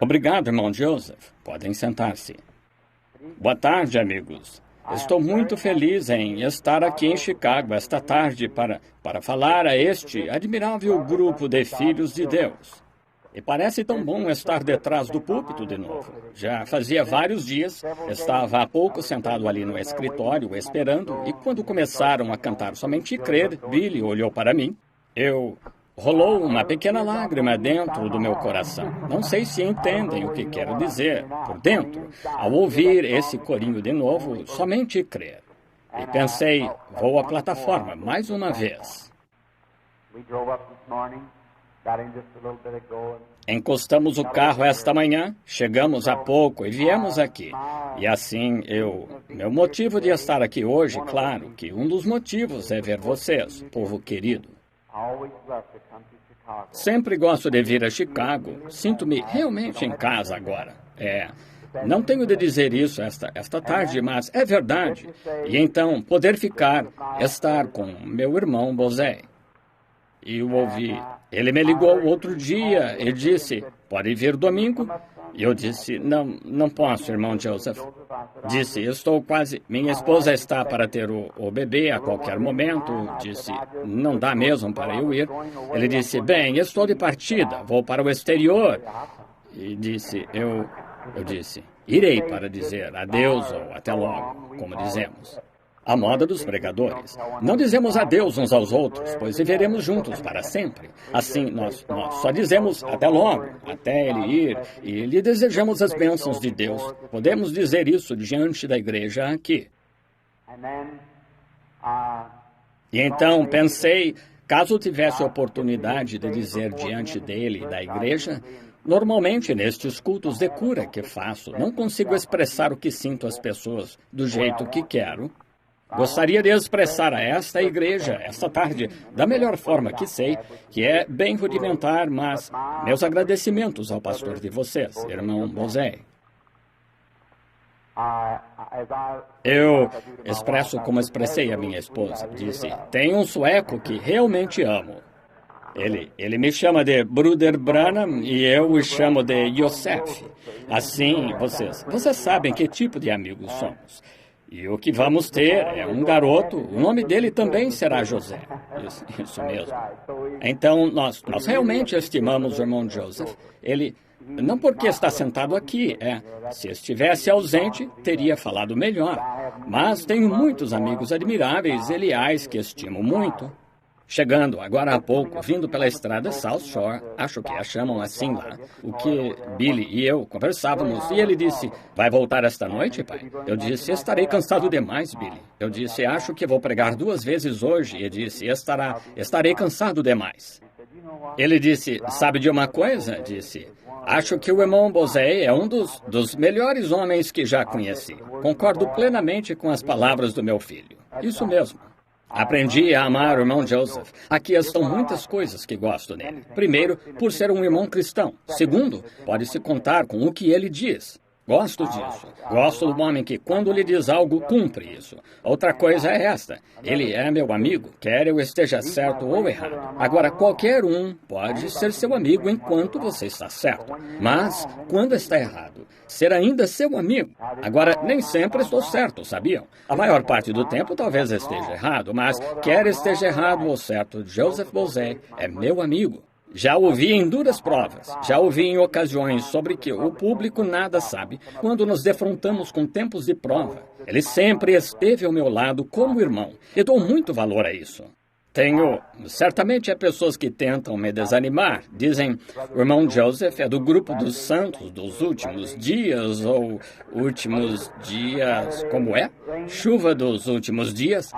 Obrigado, irmão Joseph. Podem sentar-se. Boa tarde, amigos. Estou muito feliz em estar aqui em Chicago esta tarde para falar a este admirável grupo de filhos de Deus. E parece tão bom estar detrás do púlpito de novo. Já fazia vários dias, estava há pouco sentado ali no escritório esperando, e quando começaram a cantar Somente Crer, Billy olhou para mim. Rolou uma pequena lágrima dentro do meu coração. Não sei se entendem o que quero dizer por dentro, ao ouvir esse corinho de novo, Somente Crer. E pensei, vou à plataforma mais uma vez. Encostamos o carro esta manhã, chegamos há pouco e viemos aqui. E assim, meu motivo de estar aqui hoje, claro, que um dos motivos é ver vocês, povo querido. Sempre gosto de vir a Chicago. Sinto-me realmente em casa agora. Não tenho de dizer isso esta tarde, mas é verdade. E então, poder estar com meu irmão Bozé. E eu ouvi. Ele me ligou outro dia e disse, pode vir domingo? E eu disse, não posso, irmão Joseph. Disse, estou quase... Minha esposa está para ter o bebê a qualquer momento. Disse, não dá mesmo para eu ir. Ele disse, bem, estou de partida, vou para o exterior. E disse, eu disse, irei para dizer adeus ou até logo, como dizemos. A moda dos pregadores. Não dizemos adeus uns aos outros, pois viveremos juntos para sempre. Assim, nós só dizemos até logo, até ele ir, e lhe desejamos as bênçãos de Deus. Podemos dizer isso diante da igreja aqui. E então pensei, caso tivesse a oportunidade de dizer diante dele e da igreja, normalmente nestes cultos de cura que faço, não consigo expressar o que sinto às pessoas do jeito que quero. Gostaria de expressar a esta igreja, esta tarde, da melhor forma que sei, que é bem rudimentar, mas meus agradecimentos ao pastor de vocês, irmão Bozé. Eu expresso como expressei a minha esposa. Disse, tem um sueco que realmente amo. Ele me chama de Bruder Branham e eu o chamo de Yosef. Assim, vocês sabem que tipo de amigos somos. E o que vamos ter é um garoto, o nome dele também será José. Isso mesmo. Então, nós realmente estimamos o irmão Joseph. Ele, não porque está sentado aqui, se estivesse ausente, teria falado melhor. Mas tenho muitos amigos admiráveis e leais que estimo muito. Chegando agora há pouco, vindo pela estrada South Shore, acho que a chamam assim lá, o que Billy e eu conversávamos, e ele disse, vai voltar esta noite, pai? Eu disse, estarei cansado demais, Billy. Eu disse, acho que vou pregar 2 vezes hoje, e disse, estarei cansado demais. Ele disse, sabe de uma coisa? Disse, acho que o irmão Bozé é um dos melhores homens que já conheci. Concordo plenamente com as palavras do meu filho. Isso mesmo. Aprendi a amar o irmão Joseph. Aqui estão muitas coisas que gosto nele. Primeiro, por ser um irmão cristão. Segundo, pode-se contar com o que ele diz. Gosto disso. Gosto do homem que, quando lhe diz algo, cumpre isso. Outra coisa é esta. Ele é meu amigo, quer eu esteja certo ou errado. Agora, qualquer um pode ser seu amigo enquanto você está certo. Mas, quando está errado, ser ainda seu amigo. Agora, nem sempre estou certo, sabiam? A maior parte do tempo talvez esteja errado, mas quer esteja errado ou certo, Joseph Bozé é meu amigo. Já ouvi em duras provas, já ouvi em ocasiões sobre que o público nada sabe quando nos defrontamos com tempos de prova. Ele sempre esteve ao meu lado como irmão e dou muito valor a isso. Certamente há pessoas que tentam me desanimar. Dizem, o irmão Joseph é do grupo dos santos dos últimos dias, ou últimos dias, como é? Chuva dos últimos dias?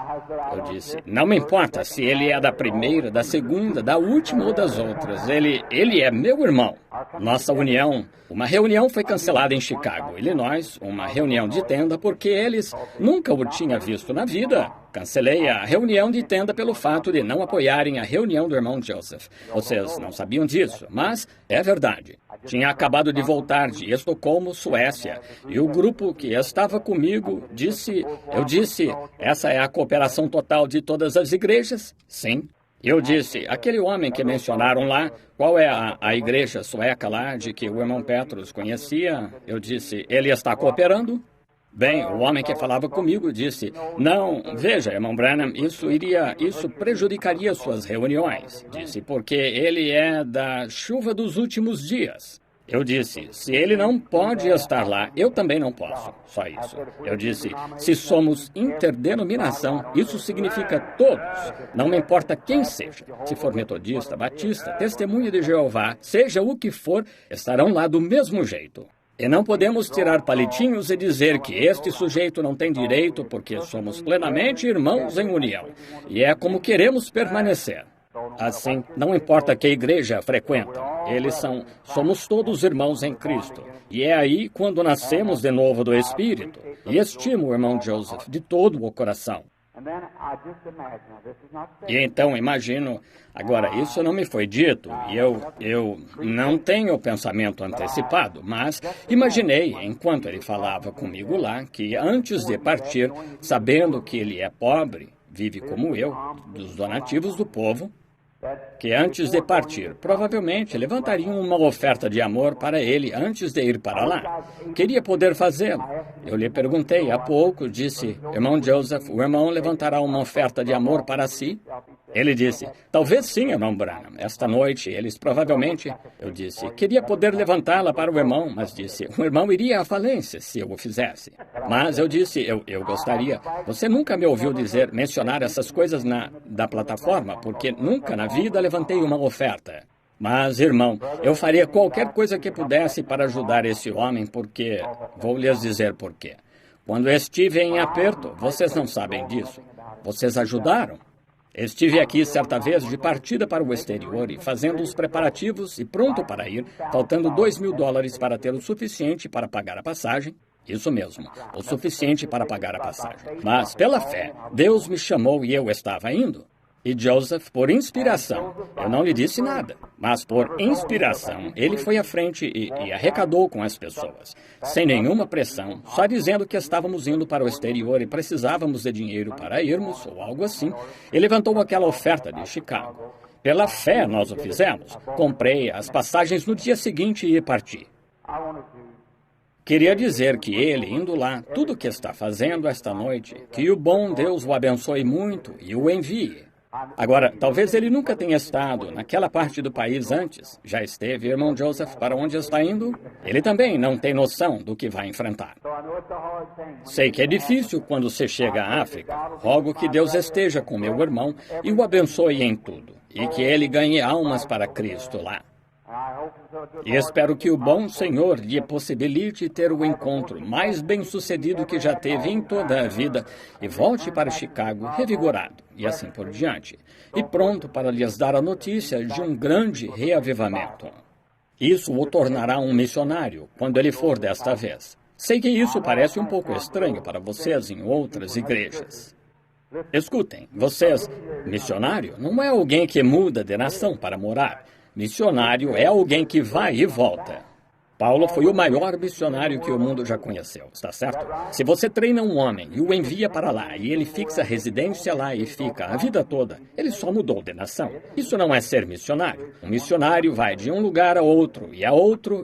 Eu disse, não me importa se ele é da primeira, da segunda, da última ou das outras. Ele é meu irmão. Nossa união, uma reunião foi cancelada em Chicago, Illinois, uma reunião de tenda, porque eles nunca o tinham visto na vida. Cancelei a reunião de tenda pelo fato de não apoiarem a reunião do irmão Joseph. Vocês não sabiam disso, mas é verdade. Tinha acabado de voltar de Estocolmo, Suécia, e o grupo que estava comigo disse, essa é a cooperação total de todas as igrejas? Sim. Eu disse, aquele homem que mencionaram lá, qual é a igreja sueca lá de que o irmão Petrus conhecia? Eu disse, ele está cooperando? Bem, o homem que falava comigo disse, não, veja, irmão Branham, isso prejudicaria suas reuniões. Disse, porque ele é da chuva dos últimos dias. Eu disse, se ele não pode estar lá, eu também não posso. Só isso. Eu disse, se somos interdenominação, isso significa todos. Não me importa quem seja. Se for metodista, batista, testemunha de Jeová, seja o que for, estarão lá do mesmo jeito. E não podemos tirar palitinhos e dizer que este sujeito não tem direito porque somos plenamente irmãos em união. E é como queremos permanecer. Assim, não importa que igreja frequentam, somos todos irmãos em Cristo. E é aí quando nascemos de novo do Espírito. E estimo o irmão Joseph de todo o coração. E então imagino, agora isso não me foi dito, e eu não tenho pensamento antecipado, mas imaginei, enquanto ele falava comigo lá, que antes de partir, sabendo que ele é pobre, vive como eu, dos donativos do povo, que antes de partir, provavelmente levantariam uma oferta de amor para ele antes de ir para lá. Queria poder fazê-lo. Eu lhe perguntei há pouco, disse, irmão Joseph, o irmão levantará uma oferta de amor para si? Ele disse, talvez sim, irmão Branham. Esta noite, eles provavelmente... Eu disse, queria poder levantá-la para o irmão, mas disse, o irmão iria à falência se eu o fizesse. Mas eu disse, eu gostaria... Você nunca me ouviu mencionar essas coisas da plataforma, porque nunca na vida levantei uma oferta. Mas, irmão, eu faria qualquer coisa que pudesse para ajudar esse homem, porque... Vou lhes dizer por quê. Quando estive em aperto, vocês não sabem disso. Vocês ajudaram. Estive aqui certa vez de partida para o exterior e fazendo os preparativos e pronto para ir, faltando $2.000 para ter o suficiente para pagar a passagem. Isso mesmo, o suficiente para pagar a passagem. Mas, pela fé, Deus me chamou e eu estava indo. E Joseph, por inspiração, eu não lhe disse nada, mas por inspiração, ele foi à frente e arrecadou com as pessoas, sem nenhuma pressão, só dizendo que estávamos indo para o exterior e precisávamos de dinheiro para irmos, ou algo assim, e levantou aquela oferta de Chicago. Pela fé nós o fizemos. Comprei as passagens no dia seguinte e parti. Queria dizer que ele, indo lá, tudo o que está fazendo esta noite, que o bom Deus o abençoe muito e o envie. Agora, talvez ele nunca tenha estado naquela parte do país antes. Já esteve, irmão Joseph, para onde está indo? Ele também não tem noção do que vai enfrentar. Sei que é difícil quando se chega à África. Rogo que Deus esteja com meu irmão e o abençoe em tudo. E que ele ganhe almas para Cristo lá. E espero que o bom Senhor lhe possibilite ter o encontro mais bem-sucedido que já teve em toda a vida e volte para Chicago revigorado, e assim por diante, e pronto para lhes dar a notícia de um grande reavivamento. Isso o tornará um missionário quando ele for desta vez. Sei que isso parece um pouco estranho para vocês em outras igrejas. Escutem, vocês, missionário não é alguém que muda de nação para morar. Missionário é alguém que vai e volta. Paulo foi o maior missionário que o mundo já conheceu, está certo? Se você treina um homem e o envia para lá, e ele fixa residência lá e fica a vida toda, ele só mudou de nação. Isso não é ser missionário. Um missionário vai de um lugar a outro,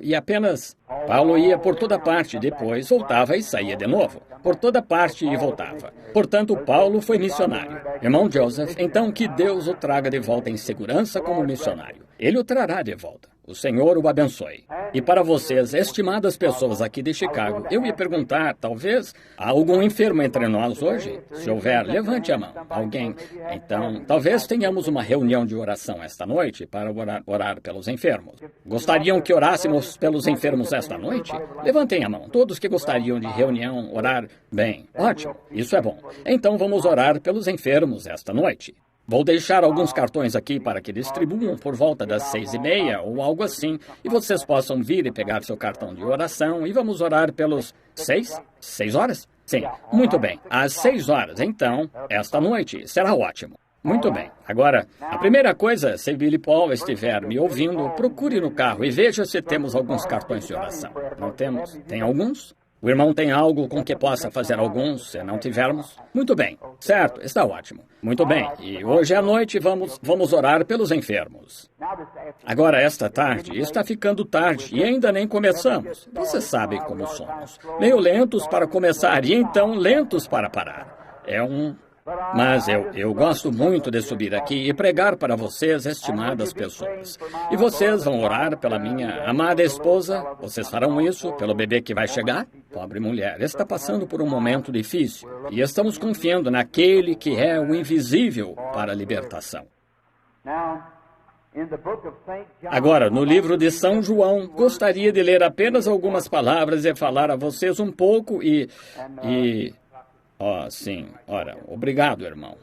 e apenas... Paulo ia por toda parte, depois voltava e saía de novo. Por toda parte e voltava. Portanto, Paulo foi missionário. Irmão Joseph, então que Deus o traga de volta em segurança como missionário. Ele o trará de volta. O Senhor o abençoe. E para vocês, estimadas pessoas aqui de Chicago, eu ia perguntar, talvez, há algum enfermo entre nós hoje? Se houver, levante a mão. Alguém? Então, talvez tenhamos uma reunião de oração esta noite para orar pelos enfermos. Gostariam que orássemos pelos enfermos esta noite? Levantem a mão. Todos que gostariam de reunião, orar. Bem, ótimo. Isso é bom. Então vamos orar pelos enfermos esta noite. Vou deixar alguns cartões aqui para que distribuam por volta das 6:30 ou algo assim, e vocês possam vir e pegar seu cartão de oração e vamos orar pelos 6? 6 horas? Sim, muito bem. Às 6 horas, então, esta noite, será ótimo. Muito bem. Agora, a primeira coisa, se Billy Paul estiver me ouvindo, procure no carro e veja se temos alguns cartões de oração. Não temos? Tem alguns? O irmão tem algo com que possa fazer alguns, se não tivermos? Muito bem. Certo, está ótimo. Muito bem. E hoje à noite vamos orar pelos enfermos. Agora, esta tarde, está ficando tarde e ainda nem começamos. Vocês sabem como somos. Meio lentos para começar e então lentos para parar. Mas eu gosto muito de subir aqui e pregar para vocês, estimadas pessoas. E vocês vão orar pela minha amada esposa? Vocês farão isso pelo bebê que vai chegar? Pobre mulher, está passando por um momento difícil. E estamos confiando naquele que é o invisível para a libertação. Agora, no livro de São João, gostaria de ler apenas algumas palavras e falar a vocês um pouco sim. Ora, obrigado, irmão.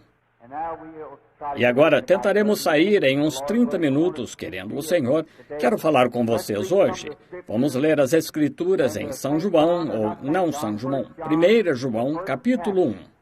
E agora tentaremos sair em uns 30 minutos, querendo o Senhor. Quero falar com vocês hoje. Vamos ler as Escrituras em São João, ou não São João, 1 João, capítulo 1.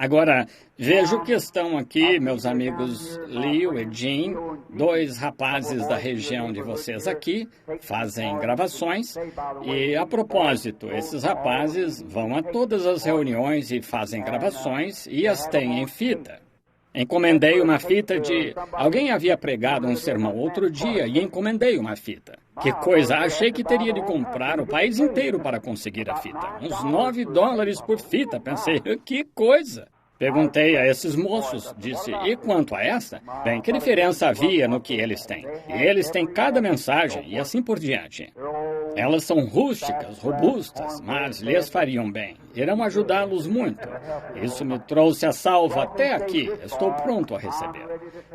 Agora, vejo que estão aqui meus amigos Leo e Jean, dois rapazes da região de vocês aqui, fazem gravações. E, a propósito, esses rapazes vão a todas as reuniões e fazem gravações e as têm em fita. Encomendei uma fita de... Alguém havia pregado um sermão outro dia e encomendei uma fita. Que coisa! Achei que teria de comprar o país inteiro para conseguir a fita. Uns $9 por fita. Pensei, que coisa! Perguntei a esses moços, disse, e quanto a essa? Bem, que diferença havia no que eles têm? E eles têm cada mensagem e assim por diante. Elas são rústicas, robustas, mas lhes fariam bem. Irão ajudá-los muito. Isso me trouxe a salvo até aqui. Estou pronto a receber.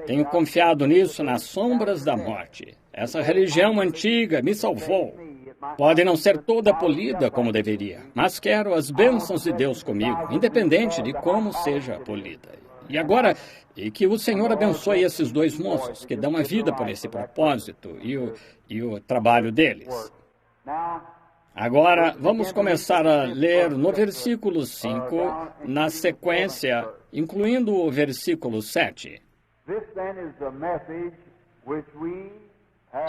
Tenho confiado nisso nas sombras da morte. Essa religião antiga me salvou. Pode não ser toda polida como deveria, mas quero as bênçãos de Deus comigo, independente de como seja polida. E agora, que o Senhor abençoe esses dois moços que dão a vida por esse propósito e o trabalho deles. Agora, vamos começar a ler no versículo 5, na sequência, incluindo o versículo 7.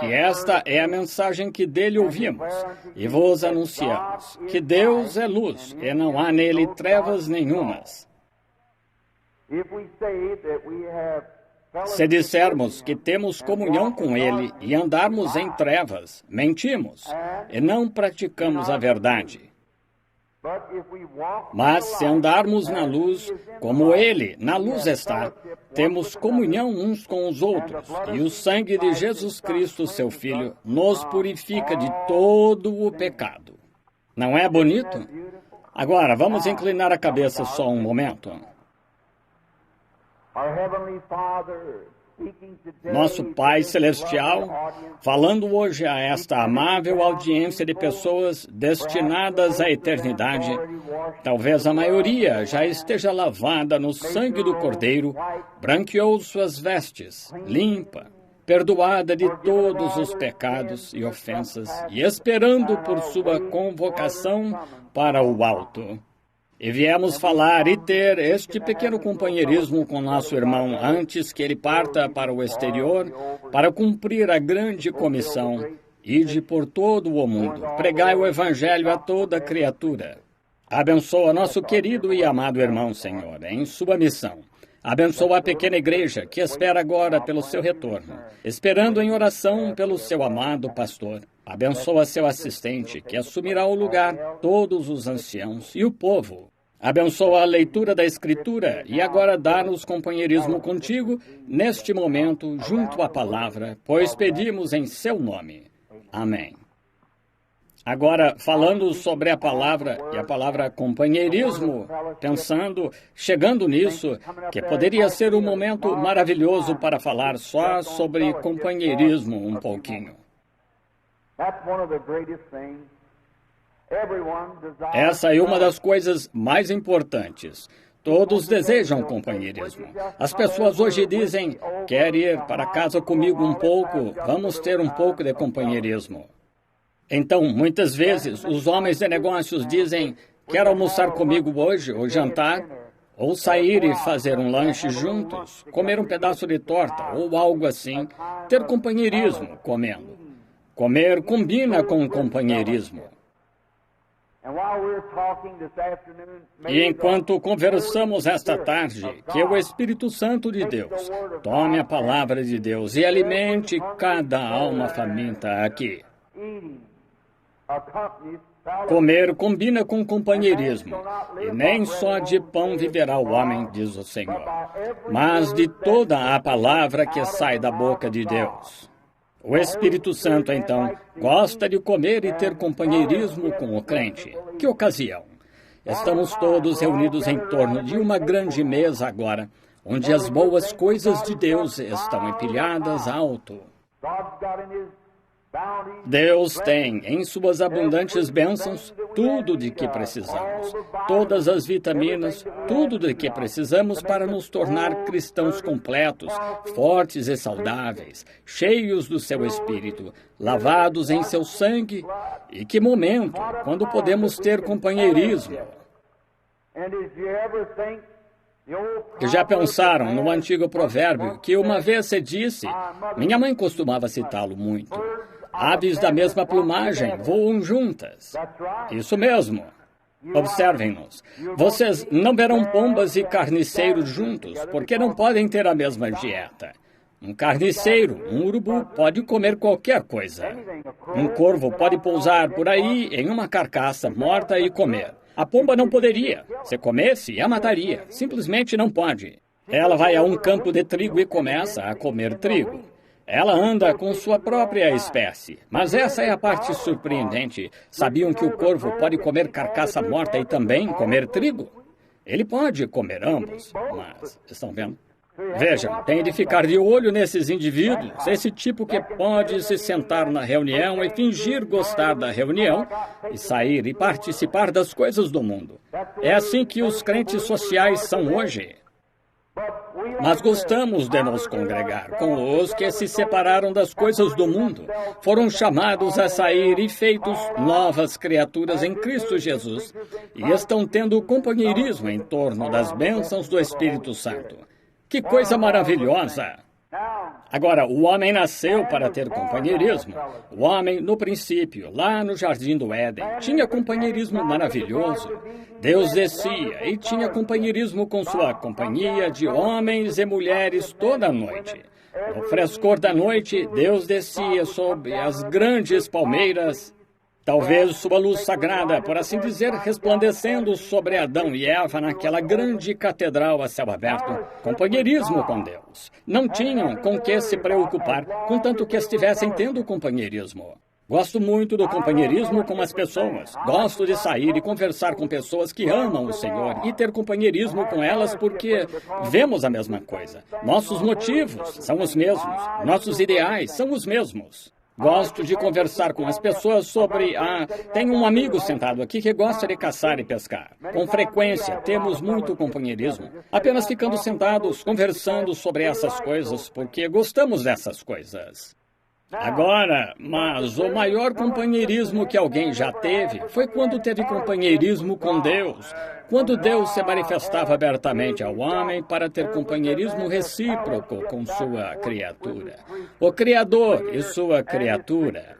E esta é a mensagem que dele ouvimos e vos anunciamos, que Deus é luz e não há nele trevas nenhumas. Se dissermos que temos comunhão com ele e andarmos em trevas, mentimos e não praticamos a verdade. Mas se andarmos na luz, como ele na luz está, temos comunhão uns com os outros, e o sangue de Jesus Cristo, seu Filho, nos purifica de todo o pecado. Não é bonito? Agora, vamos inclinar a cabeça só um momento. Nosso Pai Celestial, falando hoje a esta amável audiência de pessoas destinadas à eternidade, talvez a maioria já esteja lavada no sangue do Cordeiro, branqueou suas vestes, limpa, perdoada de todos os pecados e ofensas e esperando por sua convocação para o alto. E viemos falar e ter este pequeno companheirismo com nosso irmão antes que ele parta para o exterior para cumprir a grande comissão. Ide por todo o mundo, pregai o evangelho a toda criatura. Abençoa nosso querido e amado irmão, Senhor, em sua missão. Abençoa a pequena igreja que espera agora pelo seu retorno, esperando em oração pelo seu amado pastor. Abençoa seu assistente, que assumirá o lugar, todos os anciãos e o povo. Abençoa a leitura da Escritura e agora dá-nos companheirismo contigo neste momento junto à palavra, pois pedimos em seu nome. Amém. Agora, falando sobre a palavra e a palavra companheirismo, chegando nisso, que poderia ser um momento maravilhoso para falar só sobre companheirismo um pouquinho. Essa é uma das coisas mais importantes. Todos desejam companheirismo. As pessoas hoje dizem, quer ir para casa comigo um pouco, vamos ter um pouco de companheirismo. Então, muitas vezes, os homens de negócios dizem, quer almoçar comigo hoje, ou jantar, ou sair e fazer um lanche juntos, comer um pedaço de torta, ou algo assim, ter companheirismo comendo. Comer combina com companheirismo. E enquanto conversamos esta tarde, que o Espírito Santo de Deus tome a palavra de Deus e alimente cada alma faminta aqui. Comer combina com companheirismo, e nem só de pão viverá o homem, diz o Senhor, mas de toda a palavra que sai da boca de Deus. O Espírito Santo, então, gosta de comer e ter companheirismo com o crente. Que ocasião! Estamos todos reunidos em torno de uma grande mesa agora, onde as boas coisas de Deus estão empilhadas alto. Deus tem, em suas abundantes bênçãos, tudo de que precisamos, todas as vitaminas, tudo de que precisamos para nos tornar cristãos completos, fortes e saudáveis, cheios do seu Espírito, lavados em seu sangue. E que momento, quando podemos ter companheirismo! Já pensaram no antigo provérbio que uma vez se disse, minha mãe costumava citá-lo muito, aves da mesma plumagem voam juntas. Isso mesmo. Observem-nos. Vocês não verão pombas e carniceiros juntos, porque não podem ter a mesma dieta. Um carniceiro, um urubu, pode comer qualquer coisa. Um corvo pode pousar por aí em uma carcaça morta e comer. A pomba não poderia. Se comesse, a mataria. Simplesmente não pode. Ela vai a um campo de trigo e começa a comer trigo. Ela anda com sua própria espécie. Mas essa é a parte surpreendente. Sabiam que o corvo pode comer carcaça morta e também comer trigo? Ele pode comer ambos, mas... Estão vendo? Vejam, tem de ficar de olho nesses indivíduos, esse tipo que pode se sentar na reunião e fingir gostar da reunião e sair e participar das coisas do mundo. É assim que os crentes sociais são hoje. Mas gostamos de nos congregar com os que se separaram das coisas do mundo, foram chamados a sair e feitos novas criaturas em Cristo Jesus e estão tendo companheirismo em torno das bênçãos do Espírito Santo. Que coisa maravilhosa! Agora, o homem nasceu para ter companheirismo. O homem, no princípio, lá no Jardim do Éden, tinha companheirismo maravilhoso. Deus descia e tinha companheirismo com sua companhia de homens e mulheres toda a noite. No frescor da noite, Deus descia sob as grandes palmeiras, talvez sua luz sagrada, por assim dizer, resplandecendo sobre Adão e Eva naquela grande catedral a céu aberto. Companheirismo com Deus. Não tinham com que se preocupar, contanto que estivessem tendo companheirismo. Gosto muito do companheirismo com as pessoas. Gosto de sair e conversar com pessoas que amam o Senhor e ter companheirismo com elas porque vemos a mesma coisa. Nossos motivos são os mesmos. Nossos ideais são os mesmos. Gosto de conversar com as pessoas sobre tenho um amigo sentado aqui que gosta de caçar e pescar. Com frequência, temos muito companheirismo. Apenas ficando sentados, conversando sobre essas coisas, porque gostamos dessas coisas. Agora, mas o maior companheirismo que alguém já teve foi quando teve companheirismo com Deus. Quando Deus se manifestava abertamente ao homem para ter companheirismo recíproco com sua criatura. O Criador e sua criatura.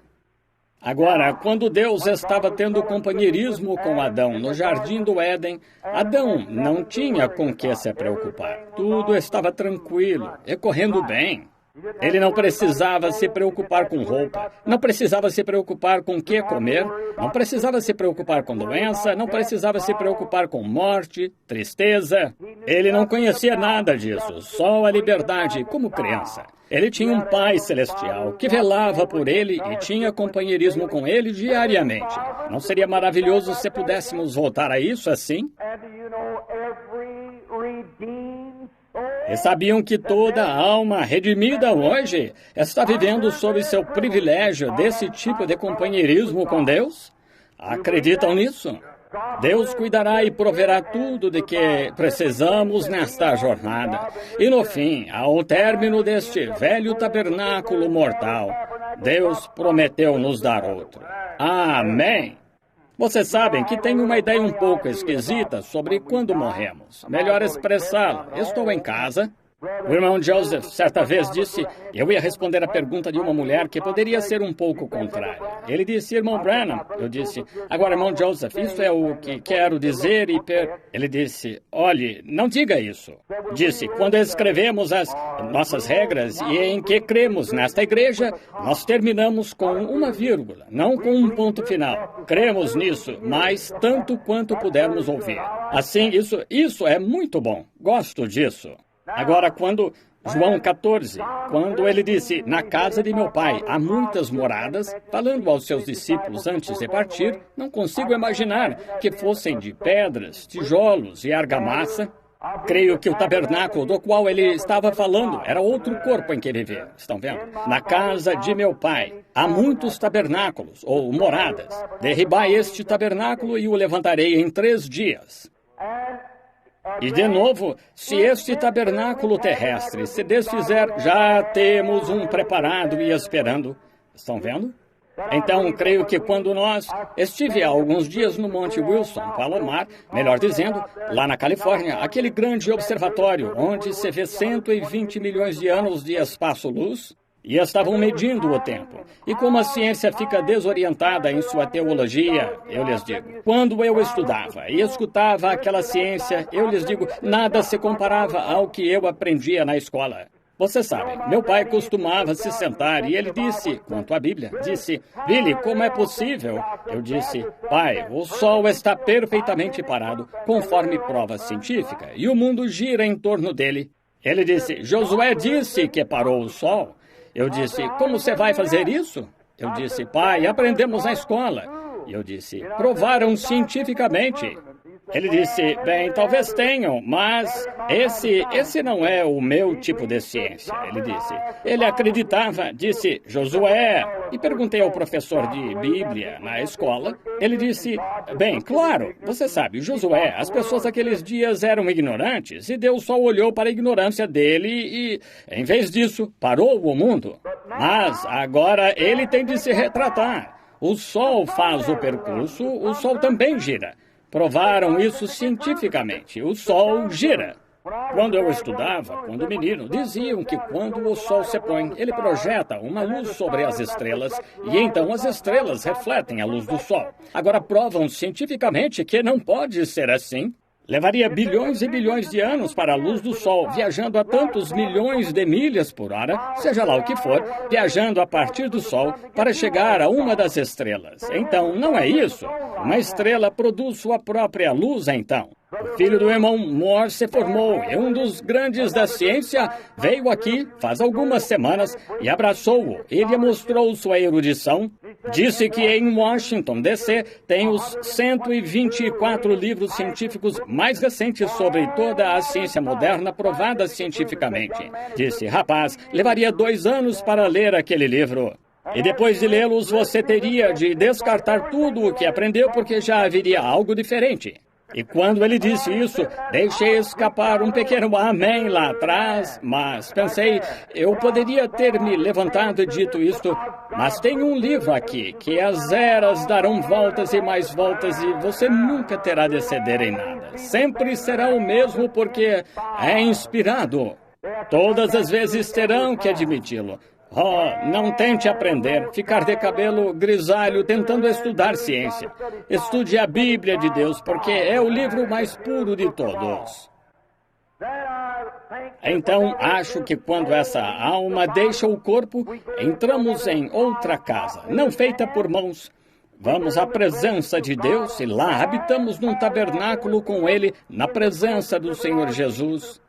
Agora, quando Deus estava tendo companheirismo com Adão no Jardim do Éden, Adão não tinha com que se preocupar. Tudo estava tranquilo e correndo bem. Ele não precisava se preocupar com roupa, não precisava se preocupar com o que comer, não precisava se preocupar com doença, não precisava se preocupar com morte, tristeza. Ele não conhecia nada disso, só a liberdade como criança. Ele tinha um Pai Celestial que velava por ele e tinha companheirismo com ele diariamente. Não seria maravilhoso se pudéssemos voltar a isso assim? E sabiam que toda alma redimida hoje está vivendo sob seu privilégio desse tipo de companheirismo com Deus? Acreditam nisso? Deus cuidará e proverá tudo de que precisamos nesta jornada. E no fim, ao término deste velho tabernáculo mortal, Deus prometeu nos dar outro. Amém! Vocês sabem que tem uma ideia um pouco esquisita sobre quando morremos. Melhor expressá-la. Estou em casa. O irmão Joseph, certa vez, disse, eu ia responder a pergunta de uma mulher que poderia ser um pouco contrária. Ele disse, irmão Branham, eu disse, agora, irmão Joseph, isso é o que quero dizer e... Ele disse, olhe, não diga isso. Disse, quando escrevemos as nossas regras e em que cremos nesta igreja, nós terminamos com uma vírgula, não com um ponto final. Cremos nisso, mas tanto quanto pudermos ouvir. Assim, isso é muito bom. Gosto disso. Agora, quando João 14, quando ele disse, na casa de meu pai há muitas moradas, falando aos seus discípulos antes de partir, não consigo imaginar que fossem de pedras, tijolos e argamassa. Creio que o tabernáculo do qual ele estava falando era outro corpo em que vivia. Estão vendo? Na casa de meu pai há muitos tabernáculos, ou moradas. Derribai este tabernáculo e o levantarei em 3 dias. E de novo, se este tabernáculo terrestre se desfizer, já temos um preparado e esperando. Estão vendo? Então, creio que quando estive há alguns dias no Monte Wilson, Palomar, melhor dizendo, lá na Califórnia, aquele grande observatório onde se vê 120 milhões de anos de espaço-luz, e estavam medindo o tempo. E como a ciência fica desorientada em sua teologia, eu lhes digo, quando eu estudava e escutava aquela ciência, eu lhes digo, nada se comparava ao que eu aprendia na escola. Você sabe, meu pai costumava se sentar e ele disse, quanto à Bíblia, disse, Billy, como é possível? Eu disse, pai, o Sol está perfeitamente parado, conforme prova científica, e o mundo gira em torno dele. Ele disse, Josué disse que parou o Sol. Eu disse, como você vai fazer isso? Eu disse, pai, aprendemos na escola. E eu disse, provaram cientificamente. Ele disse, bem, talvez tenham, mas esse não é o meu tipo de ciência. Ele disse, ele acreditava, disse, Josué. E perguntei ao professor de Bíblia na escola. Ele disse, bem, claro, você sabe, Josué, as pessoas daqueles dias eram ignorantes e Deus só olhou para a ignorância dele e, em vez disso, parou o mundo. Mas agora ele tem de se retratar. O Sol faz o percurso, o Sol também gira. Provaram isso cientificamente. O Sol gira. Quando eu estudava, quando menino, diziam que quando o Sol se põe, ele projeta uma luz sobre as estrelas e então as estrelas refletem a luz do Sol. Agora provam cientificamente que não pode ser assim. Levaria bilhões e bilhões de anos para a luz do Sol, viajando a tantos milhões de milhas por hora, seja lá o que for, viajando a partir do Sol para chegar a uma das estrelas. Então, não é isso. Uma estrela produz sua própria luz, então. O filho do irmão Moore se formou e um dos grandes da ciência veio aqui faz algumas semanas e abraçou-o. Ele mostrou sua erudição. Disse que em Washington, D.C., tem os 124 livros científicos mais recentes sobre toda a ciência moderna provada cientificamente. Disse, rapaz, levaria 2 anos para ler aquele livro. E depois de lê-los, você teria de descartar tudo o que aprendeu porque já haveria algo diferente. E quando ele disse isso, deixei escapar um pequeno amém lá atrás, mas pensei, eu poderia ter me levantado e dito isto, mas tem um livro aqui, que as eras darão voltas e mais voltas e você nunca terá de ceder em nada. Sempre será o mesmo porque é inspirado. Todas as vezes terão que admiti-lo. Oh, não tente aprender, ficar de cabelo grisalho tentando estudar ciência. Estude a Bíblia de Deus, porque é o livro mais puro de todos. Então, acho que quando essa alma deixa o corpo, entramos em outra casa, não feita por mãos. Vamos à presença de Deus e lá habitamos num tabernáculo com Ele, na presença do Senhor Jesus.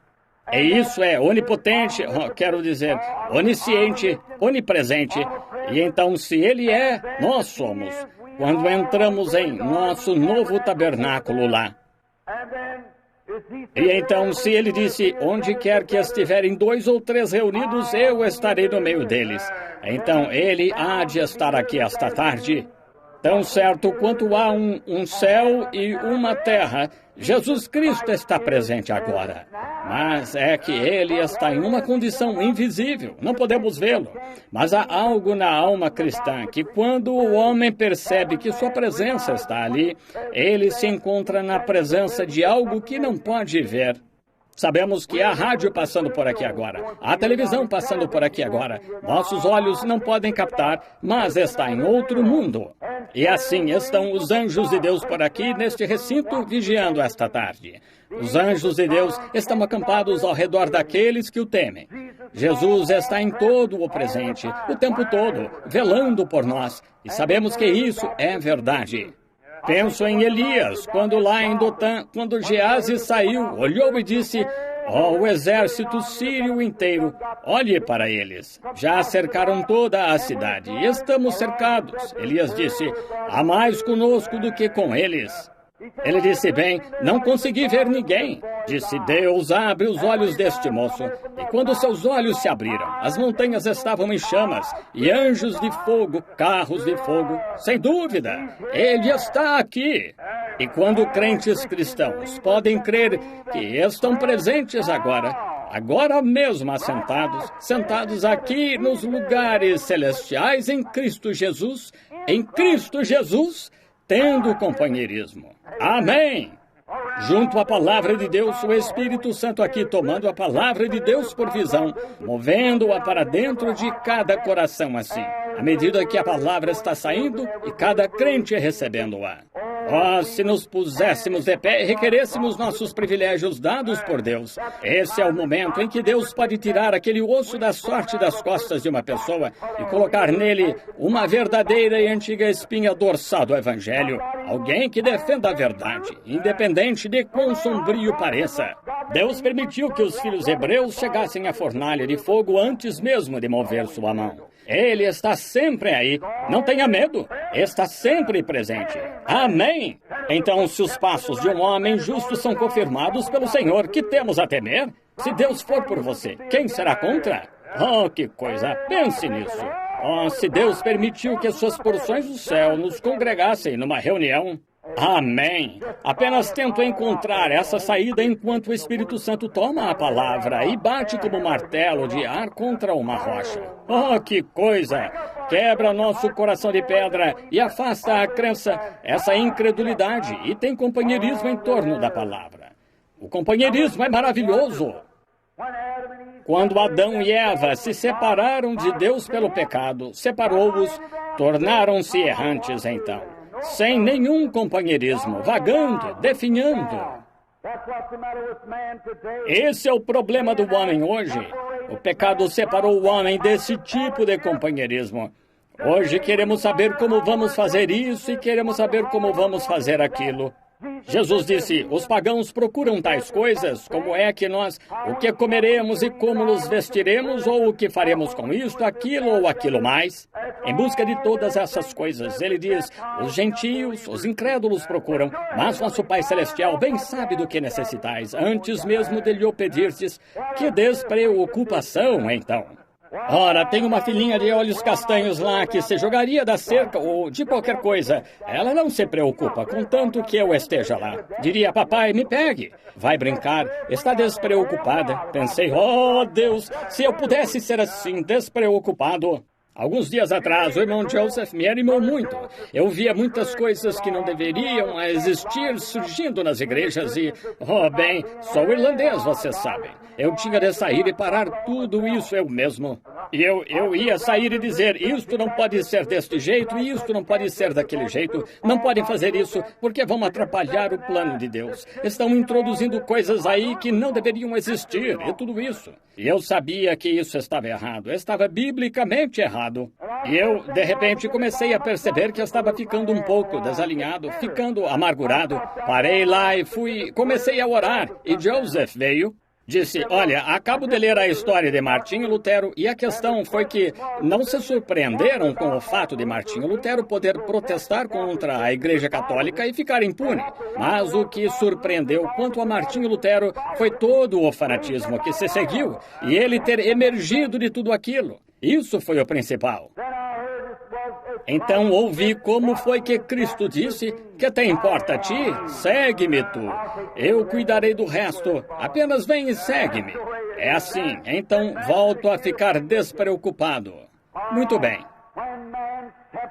E isso é onipotente, quero dizer, onisciente, onipresente. E então, se Ele é, nós somos. Quando entramos em nosso novo tabernáculo lá. E então, se Ele disse, onde quer que estiverem 2 ou 3 reunidos, eu estarei no meio deles. Então, Ele há de estar aqui esta tarde. Tão certo quanto há um céu e uma terra, Jesus Cristo está presente agora. Mas é que Ele está em uma condição invisível, não podemos vê-lo. Mas há algo na alma cristã que quando o homem percebe que sua presença está ali, ele se encontra na presença de algo que não pode ver. Sabemos que há rádio passando por aqui agora, há televisão passando por aqui agora. Nossos olhos não podem captar, mas está em outro mundo. E assim estão os anjos de Deus por aqui, neste recinto, vigiando esta tarde. Os anjos de Deus estão acampados ao redor daqueles que o temem. Jesus está em todo o presente, o tempo todo, velando por nós. E sabemos que isso é verdade. Penso em Elias, quando lá em Dotã, quando Geazi saiu, olhou e disse: ó, o exército sírio inteiro, olhe para eles. Já cercaram toda a cidade e estamos cercados. Elias disse: há mais conosco do que com eles. Ele disse: bem, não consegui ver ninguém. Disse: Deus, abre os olhos deste moço. E quando seus olhos se abriram, as montanhas estavam em chamas, e anjos de fogo, carros de fogo. Sem dúvida, ele está aqui. E quando crentes cristãos podem crer que estão presentes agora mesmo assentados, sentados aqui nos lugares celestiais em Cristo Jesus, tendo companheirismo. Amém! Junto à palavra de Deus, o Espírito Santo aqui tomando a palavra de Deus por visão, movendo-a para dentro de cada coração assim, à medida que a palavra está saindo e cada crente recebendo-a. Oh, se nos puséssemos de pé e requerêssemos nossos privilégios dados por Deus. Esse é o momento em que Deus pode tirar aquele osso da sorte das costas de uma pessoa e colocar nele uma verdadeira e antiga espinha dorsal do Evangelho. Alguém que defenda a verdade, independente de quão sombrio pareça. Deus permitiu que os filhos hebreus chegassem à fornalha de fogo antes mesmo de mover sua mão. Ele está sempre aí. Não tenha medo. Está sempre presente. Amém? Então, se os passos de um homem justo são confirmados pelo Senhor, que temos a temer? Se Deus for por você, quem será contra? Oh, que coisa! Pense nisso. Oh, se Deus permitiu que as suas porções do céu nos congregassem numa reunião... Amém. Apenas tento encontrar essa saída enquanto o Espírito Santo toma a palavra e bate como martelo de ar contra uma rocha. Oh, que coisa! Quebra nosso coração de pedra e afasta a crença, essa incredulidade, e tem companheirismo em torno da palavra. O companheirismo é maravilhoso. Quando Adão e Eva se separaram de Deus pelo pecado, separou-os, tornaram-se errantes então. Sem nenhum companheirismo, vagando, definhando. Esse é o problema do homem hoje. O pecado separou o homem desse tipo de companheirismo. Hoje queremos saber como vamos fazer isso e queremos saber como vamos fazer aquilo. Jesus disse: os pagãos procuram tais coisas, como é que nós, o que comeremos e como nos vestiremos, ou o que faremos com isto, aquilo ou aquilo mais. Em busca de todas essas coisas, ele diz, os gentios, os incrédulos procuram, mas nosso Pai Celestial bem sabe do que necessitais, antes mesmo de lhe o pedirdes. Que despreocupação, então! Ora, tem uma filhinha de olhos castanhos lá que se jogaria da cerca ou de qualquer coisa. Ela não se preocupa, contanto que eu esteja lá. Diria: papai, me pegue. Vai brincar, está despreocupada. Pensei: oh, Deus, se eu pudesse ser assim, despreocupado. Alguns dias atrás, o irmão Joseph me animou muito. Eu via muitas coisas que não deveriam existir surgindo nas igrejas e... oh, bem, sou irlandês, vocês sabem. Eu tinha de sair e parar tudo isso eu mesmo. E eu ia sair e dizer, isto não pode ser deste jeito e isto não pode ser daquele jeito. Não podem fazer isso porque vão atrapalhar o plano de Deus. Estão introduzindo coisas aí que não deveriam existir e tudo isso. E eu sabia que isso estava errado. Estava biblicamente errado. E eu, de repente, comecei a perceber que eu estava ficando um pouco desalinhado, ficando amargurado. Parei lá e comecei a orar. E Joseph veio, disse, olha, acabo de ler a história de Martinho Lutero e a questão foi que não se surpreenderam com o fato de Martinho Lutero poder protestar contra a Igreja Católica e ficar impune. Mas o que surpreendeu quanto a Martinho Lutero foi todo o fanatismo que se seguiu e ele ter emergido de tudo aquilo. Isso foi o principal. Então ouvi como foi que Cristo disse, que te importa a ti? Segue-me tu. Eu cuidarei do resto. Apenas vem e segue-me. É assim. Então volto a ficar despreocupado. Muito bem.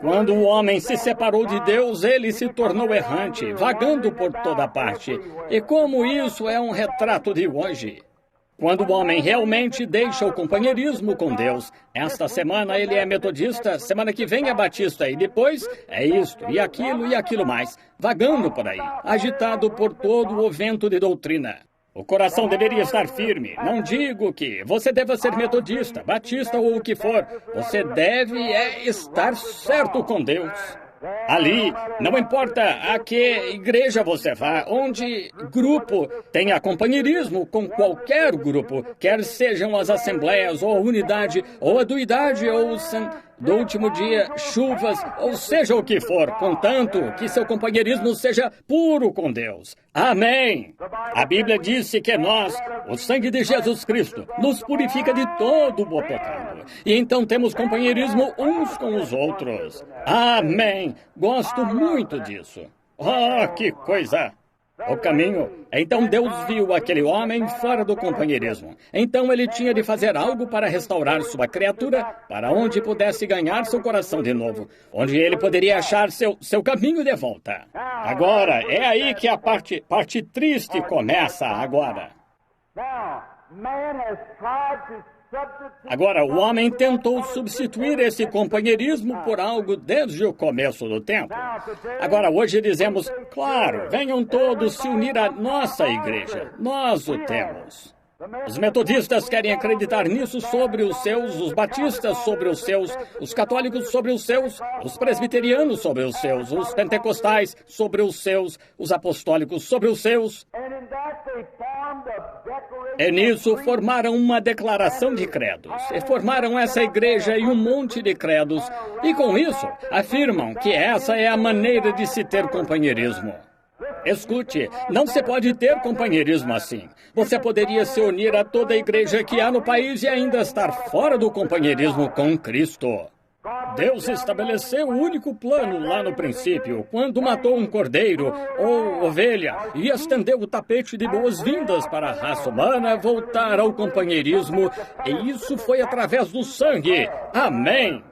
Quando o homem se separou de Deus, ele se tornou errante, vagando por toda parte. E como isso é um retrato de hoje? Quando o homem realmente deixa o companheirismo com Deus, esta semana ele é metodista, semana que vem é batista, e depois é isto e aquilo mais, vagando por aí, agitado por todo o vento de doutrina. O coração deveria estar firme. Não digo que você deva ser metodista, batista ou o que for. Você deve estar certo com Deus. Ali, não importa a que igreja você vá, onde grupo tenha companheirismo com qualquer grupo, quer sejam as assembleias, ou a unidade, ou a duidade, ou o do último dia, chuvas, ou seja o que for, contanto que seu companheirismo seja puro com Deus. Amém! A Bíblia disse que nós, o sangue de Jesus Cristo, nos purifica de todo o pecado. E então temos companheirismo uns com os outros. Amém! Gosto muito disso. Oh, que coisa! O caminho. Então Deus viu aquele homem fora do companheirismo. Então ele tinha de fazer algo para restaurar sua criatura, para onde pudesse ganhar seu coração de novo, onde ele poderia achar seu caminho de volta. Agora, é aí que a parte triste começa agora. Agora, o homem tentou substituir esse companheirismo por algo desde o começo do tempo. Agora, hoje dizemos, claro, venham todos se unir à nossa igreja. Nós o temos. Os metodistas querem acreditar nisso sobre os seus, os batistas sobre os seus, os católicos sobre os seus, os presbiterianos sobre os seus, os pentecostais sobre os seus, os apostólicos sobre os seus. E nisso formaram uma declaração de credos. E formaram essa igreja e um monte de credos. E com isso, afirmam que essa é a maneira de se ter companheirismo. Escute, não se pode ter companheirismo assim. Você poderia se unir a toda a igreja que há no país e ainda estar fora do companheirismo com Cristo. Deus estabeleceu o único plano lá no princípio, quando matou um cordeiro ou ovelha e estendeu o tapete de boas-vindas para a raça humana voltar ao companheirismo, e isso foi através do sangue. Amém!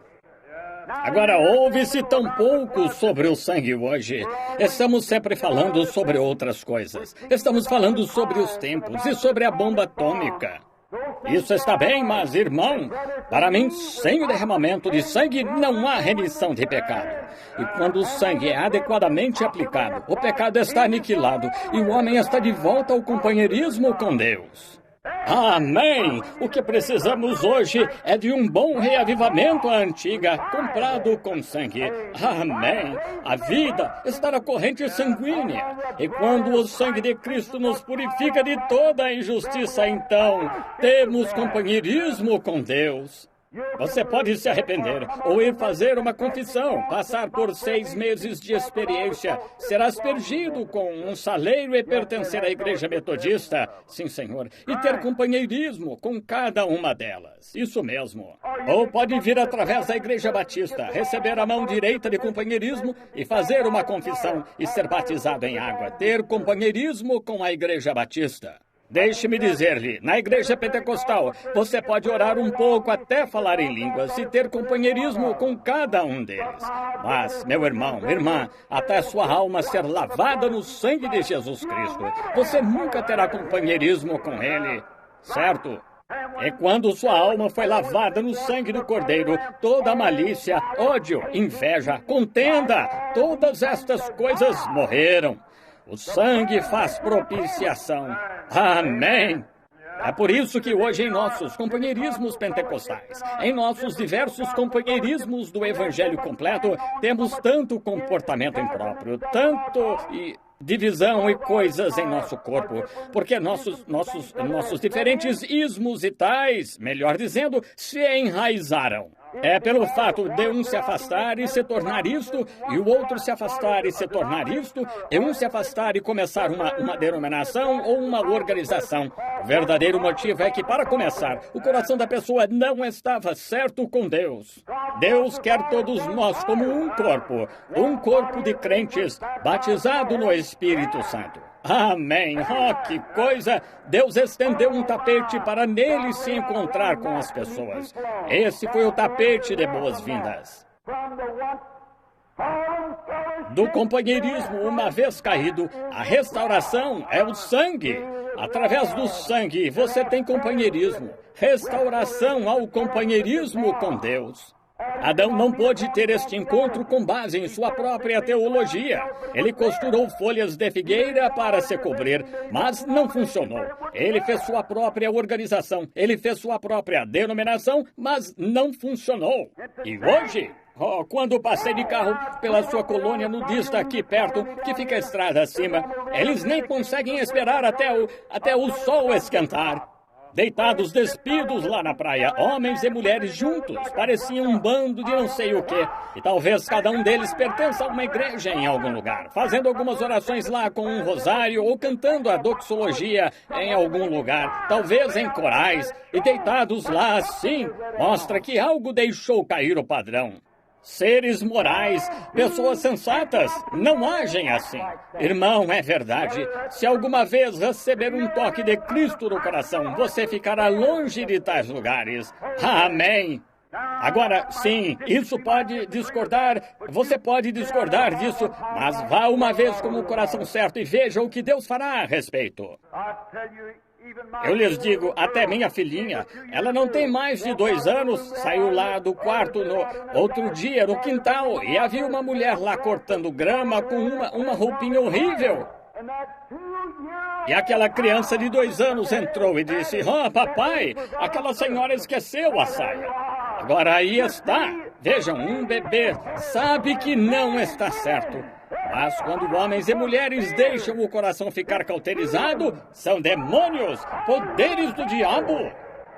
Agora, ouve-se tão pouco sobre o sangue hoje. Estamos sempre falando sobre outras coisas. Estamos falando sobre os tempos e sobre a bomba atômica. Isso está bem, mas, irmão, para mim, sem o derramamento de sangue, não há remissão de pecado. E quando o sangue é adequadamente aplicado, o pecado está aniquilado e o homem está de volta ao companheirismo com Deus. Amém! O que precisamos hoje é de um bom reavivamento à antiga, comprado com sangue. Amém! A vida está na corrente sanguínea. E quando o sangue de Cristo nos purifica de toda a injustiça, então temos companheirismo com Deus. Você pode se arrepender ou ir fazer uma confissão, passar por 6 meses de experiência, ser aspergido com um saleiro e pertencer à igreja metodista, sim, senhor, e ter companheirismo com cada uma delas. Isso mesmo. Ou pode vir através da igreja batista, receber a mão direita de companheirismo e fazer uma confissão e ser batizado em água, ter companheirismo com a igreja batista. Deixe-me dizer-lhe, na igreja pentecostal, você pode orar um pouco até falar em línguas e ter companheirismo com cada um deles. Mas, meu irmão, irmã, até sua alma ser lavada no sangue de Jesus Cristo, você nunca terá companheirismo com Ele, certo? E quando sua alma foi lavada no sangue do Cordeiro, toda malícia, ódio, inveja, contenda, todas estas coisas morreram. O sangue faz propiciação. Amém! É por isso que hoje em nossos companheirismos pentecostais, em nossos diversos companheirismos do Evangelho completo, temos tanto comportamento impróprio, tanto divisão e coisas em nosso corpo, porque nossos diferentes ismos e tais, melhor dizendo, se enraizaram. É pelo fato de um se afastar e se tornar isto, e o outro se afastar e se tornar isto, e um se afastar e começar uma denominação ou uma organização. O verdadeiro motivo é que, para começar, o coração da pessoa não estava certo com Deus. Deus quer todos nós como um corpo de crentes, batizado no Espírito Santo. Amém. Oh, que coisa! Deus estendeu um tapete para nele se encontrar com as pessoas. Esse foi o tapete de boas-vindas. Do companheirismo, uma vez caído, a restauração é o sangue. Através do sangue, você tem companheirismo. Restauração ao companheirismo com Deus. Adão não pôde ter este encontro com base em sua própria teologia. Ele costurou folhas de figueira para se cobrir, mas não funcionou. Ele fez sua própria organização, ele fez sua própria denominação, mas não funcionou. E hoje, quando passei de carro pela sua colônia nudista aqui perto, que fica a estrada acima, eles nem conseguem esperar até o sol esquentar. Deitados despidos lá na praia, homens e mulheres juntos, pareciam um bando de não sei o quê. E talvez cada um deles pertença a uma igreja em algum lugar, fazendo algumas orações lá com um rosário ou cantando a doxologia em algum lugar, talvez em corais, e deitados lá assim, mostra que algo deixou cair o padrão. Seres morais, pessoas sensatas, não agem assim. Irmão, é verdade. Se alguma vez receber um toque de Cristo no coração, você ficará longe de tais lugares. Amém. Agora, sim, isso pode discordar, você pode discordar disso, mas vá uma vez com o coração certo e veja o que Deus fará a respeito. Eu lhes digo, até minha filhinha, ela não tem mais de 2 anos, saiu lá do quarto no outro dia, no quintal, e havia uma mulher lá cortando grama com uma roupinha horrível. E aquela criança de 2 anos entrou e disse, papai, aquela senhora esqueceu a saia. Agora aí está. Vejam, um bebê sabe que não está certo. Mas quando homens e mulheres deixam o coração ficar cauterizado, são demônios, poderes do diabo.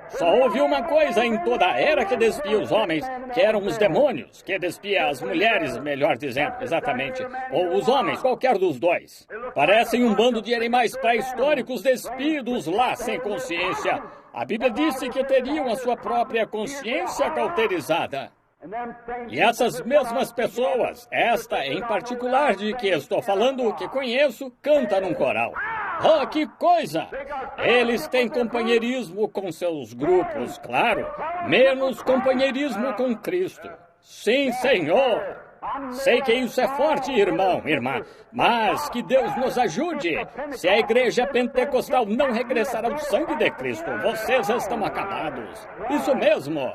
Só houve uma coisa em toda a era que despia os homens, que eram os demônios, que despia as mulheres, melhor dizendo, exatamente, ou os homens, qualquer dos dois. Parecem um bando de animais pré-históricos despidos lá sem consciência. A Bíblia disse que teriam a sua própria consciência cauterizada. E essas mesmas pessoas, esta em particular de que estou falando, que conheço, canta num coral. Oh, que coisa! Eles têm companheirismo com seus grupos, claro, menos companheirismo com Cristo. Sim, Senhor! Sei que isso é forte, irmão, irmã, mas que Deus nos ajude. Se a igreja pentecostal não regressar ao sangue de Cristo, vocês estão acabados. Isso mesmo.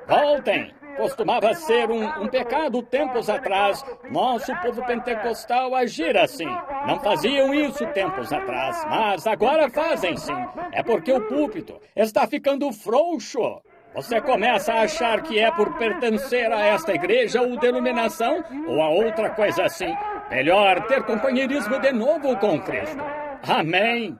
Voltem. Costumava ser um pecado tempos atrás. Nosso povo pentecostal agir assim. Não faziam isso tempos atrás, mas agora fazem sim. É porque o púlpito está ficando frouxo. Você começa a achar que é por pertencer a esta igreja ou denominação ou a outra coisa assim. Melhor ter companheirismo de novo com Cristo. Amém.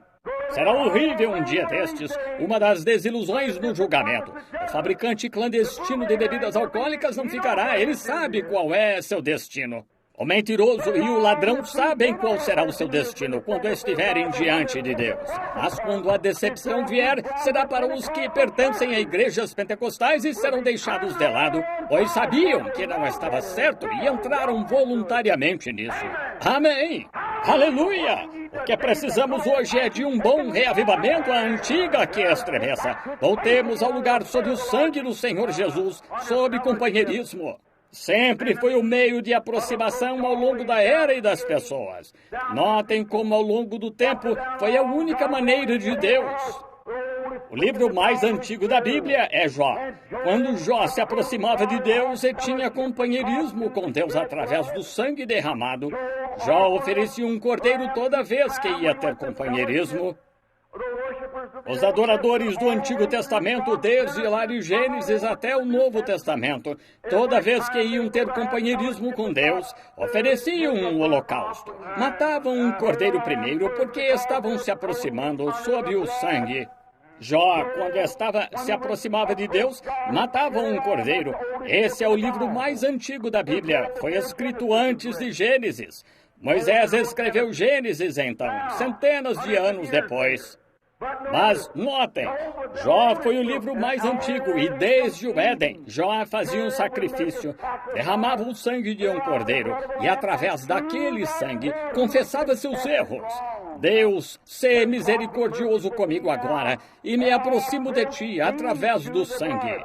Será horrível um dia destes, uma das desilusões no julgamento. O fabricante clandestino de bebidas alcoólicas não ficará, ele sabe qual é seu destino. O mentiroso e o ladrão sabem qual será o seu destino quando estiverem diante de Deus. Mas quando a decepção vier, será para os que pertencem a igrejas pentecostais e serão deixados de lado, pois sabiam que não estava certo e entraram voluntariamente nisso. Amém! Aleluia! O que precisamos hoje é de um bom reavivamento à antiga que estremeça. Voltemos ao lugar sob o sangue do Senhor Jesus, sob companheirismo. Sempre foi o meio de aproximação ao longo da era e das pessoas. Notem como ao longo do tempo foi a única maneira de Deus. O livro mais antigo da Bíblia é Jó. Quando Jó se aproximava de Deus e tinha companheirismo com Deus através do sangue derramado, Jó oferecia um cordeiro toda vez que ia ter companheirismo. Os adoradores do Antigo Testamento, desde lá de Gênesis até o Novo Testamento, toda vez que iam ter companheirismo com Deus, ofereciam um holocausto. Matavam um cordeiro primeiro porque estavam se aproximando sob o sangue. Jó, quando se aproximava de Deus, matava um cordeiro. Esse é o livro mais antigo da Bíblia. Foi escrito antes de Gênesis. Moisés escreveu Gênesis, então, centenas de anos depois. Mas notem, Jó foi o livro mais antigo e desde o Éden, Jó fazia um sacrifício, derramava o sangue de um cordeiro e através daquele sangue confessava seus erros. Deus, sê misericordioso comigo agora e me aproximo de ti através do sangue.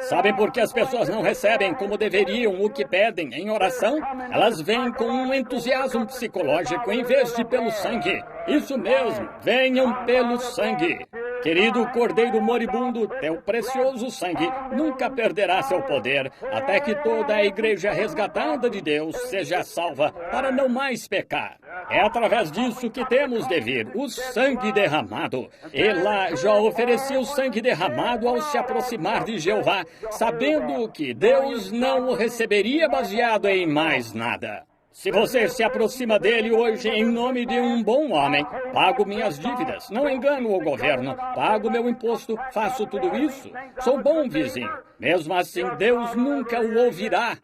Sabem por que as pessoas não recebem como deveriam o que pedem em oração? Elas vêm com um entusiasmo psicológico em vez de pelo sangue. Isso mesmo, venham pelo sangue. Querido Cordeiro moribundo, teu precioso sangue nunca perderá seu poder, até que toda a igreja resgatada de Deus seja salva para não mais pecar. É através disso que temos de vir, o sangue derramado. E lá Jó oferecia o sangue derramado ao se aproximar de Jeová, sabendo que Deus não o receberia baseado em mais nada. Se você se aproxima dele hoje em nome de um bom homem, pago minhas dívidas, não engano o governo, pago meu imposto, faço tudo isso, sou bom vizinho. Mesmo assim, Deus nunca o ouvirá.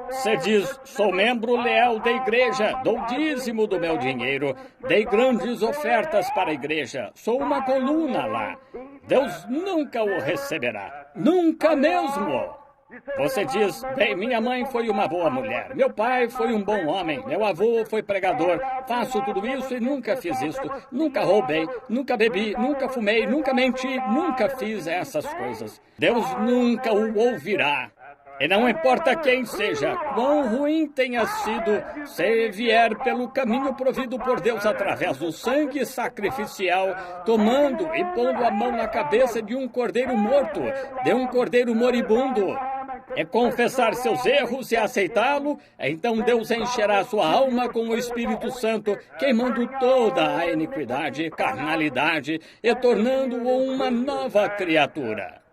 Você diz, sou membro leal da igreja, dou dízimo do meu dinheiro, dei grandes ofertas para a igreja, sou uma coluna lá. Deus nunca o receberá, nunca mesmo. Você diz, bem, minha mãe foi uma boa mulher, meu pai foi um bom homem, meu avô foi pregador, faço tudo isso e nunca fiz isto, nunca roubei, nunca bebi, nunca fumei, nunca menti, nunca fiz essas coisas. Deus nunca o ouvirá. E não importa quem seja, quão ruim tenha sido, se vier pelo caminho provido por Deus através do sangue sacrificial, tomando e pondo a mão na cabeça de um cordeiro morto, de um cordeiro moribundo, é confessar seus erros e aceitá-lo, então Deus encherá sua alma com o Espírito Santo, queimando toda a iniquidade, carnalidade e tornando-o uma nova criatura.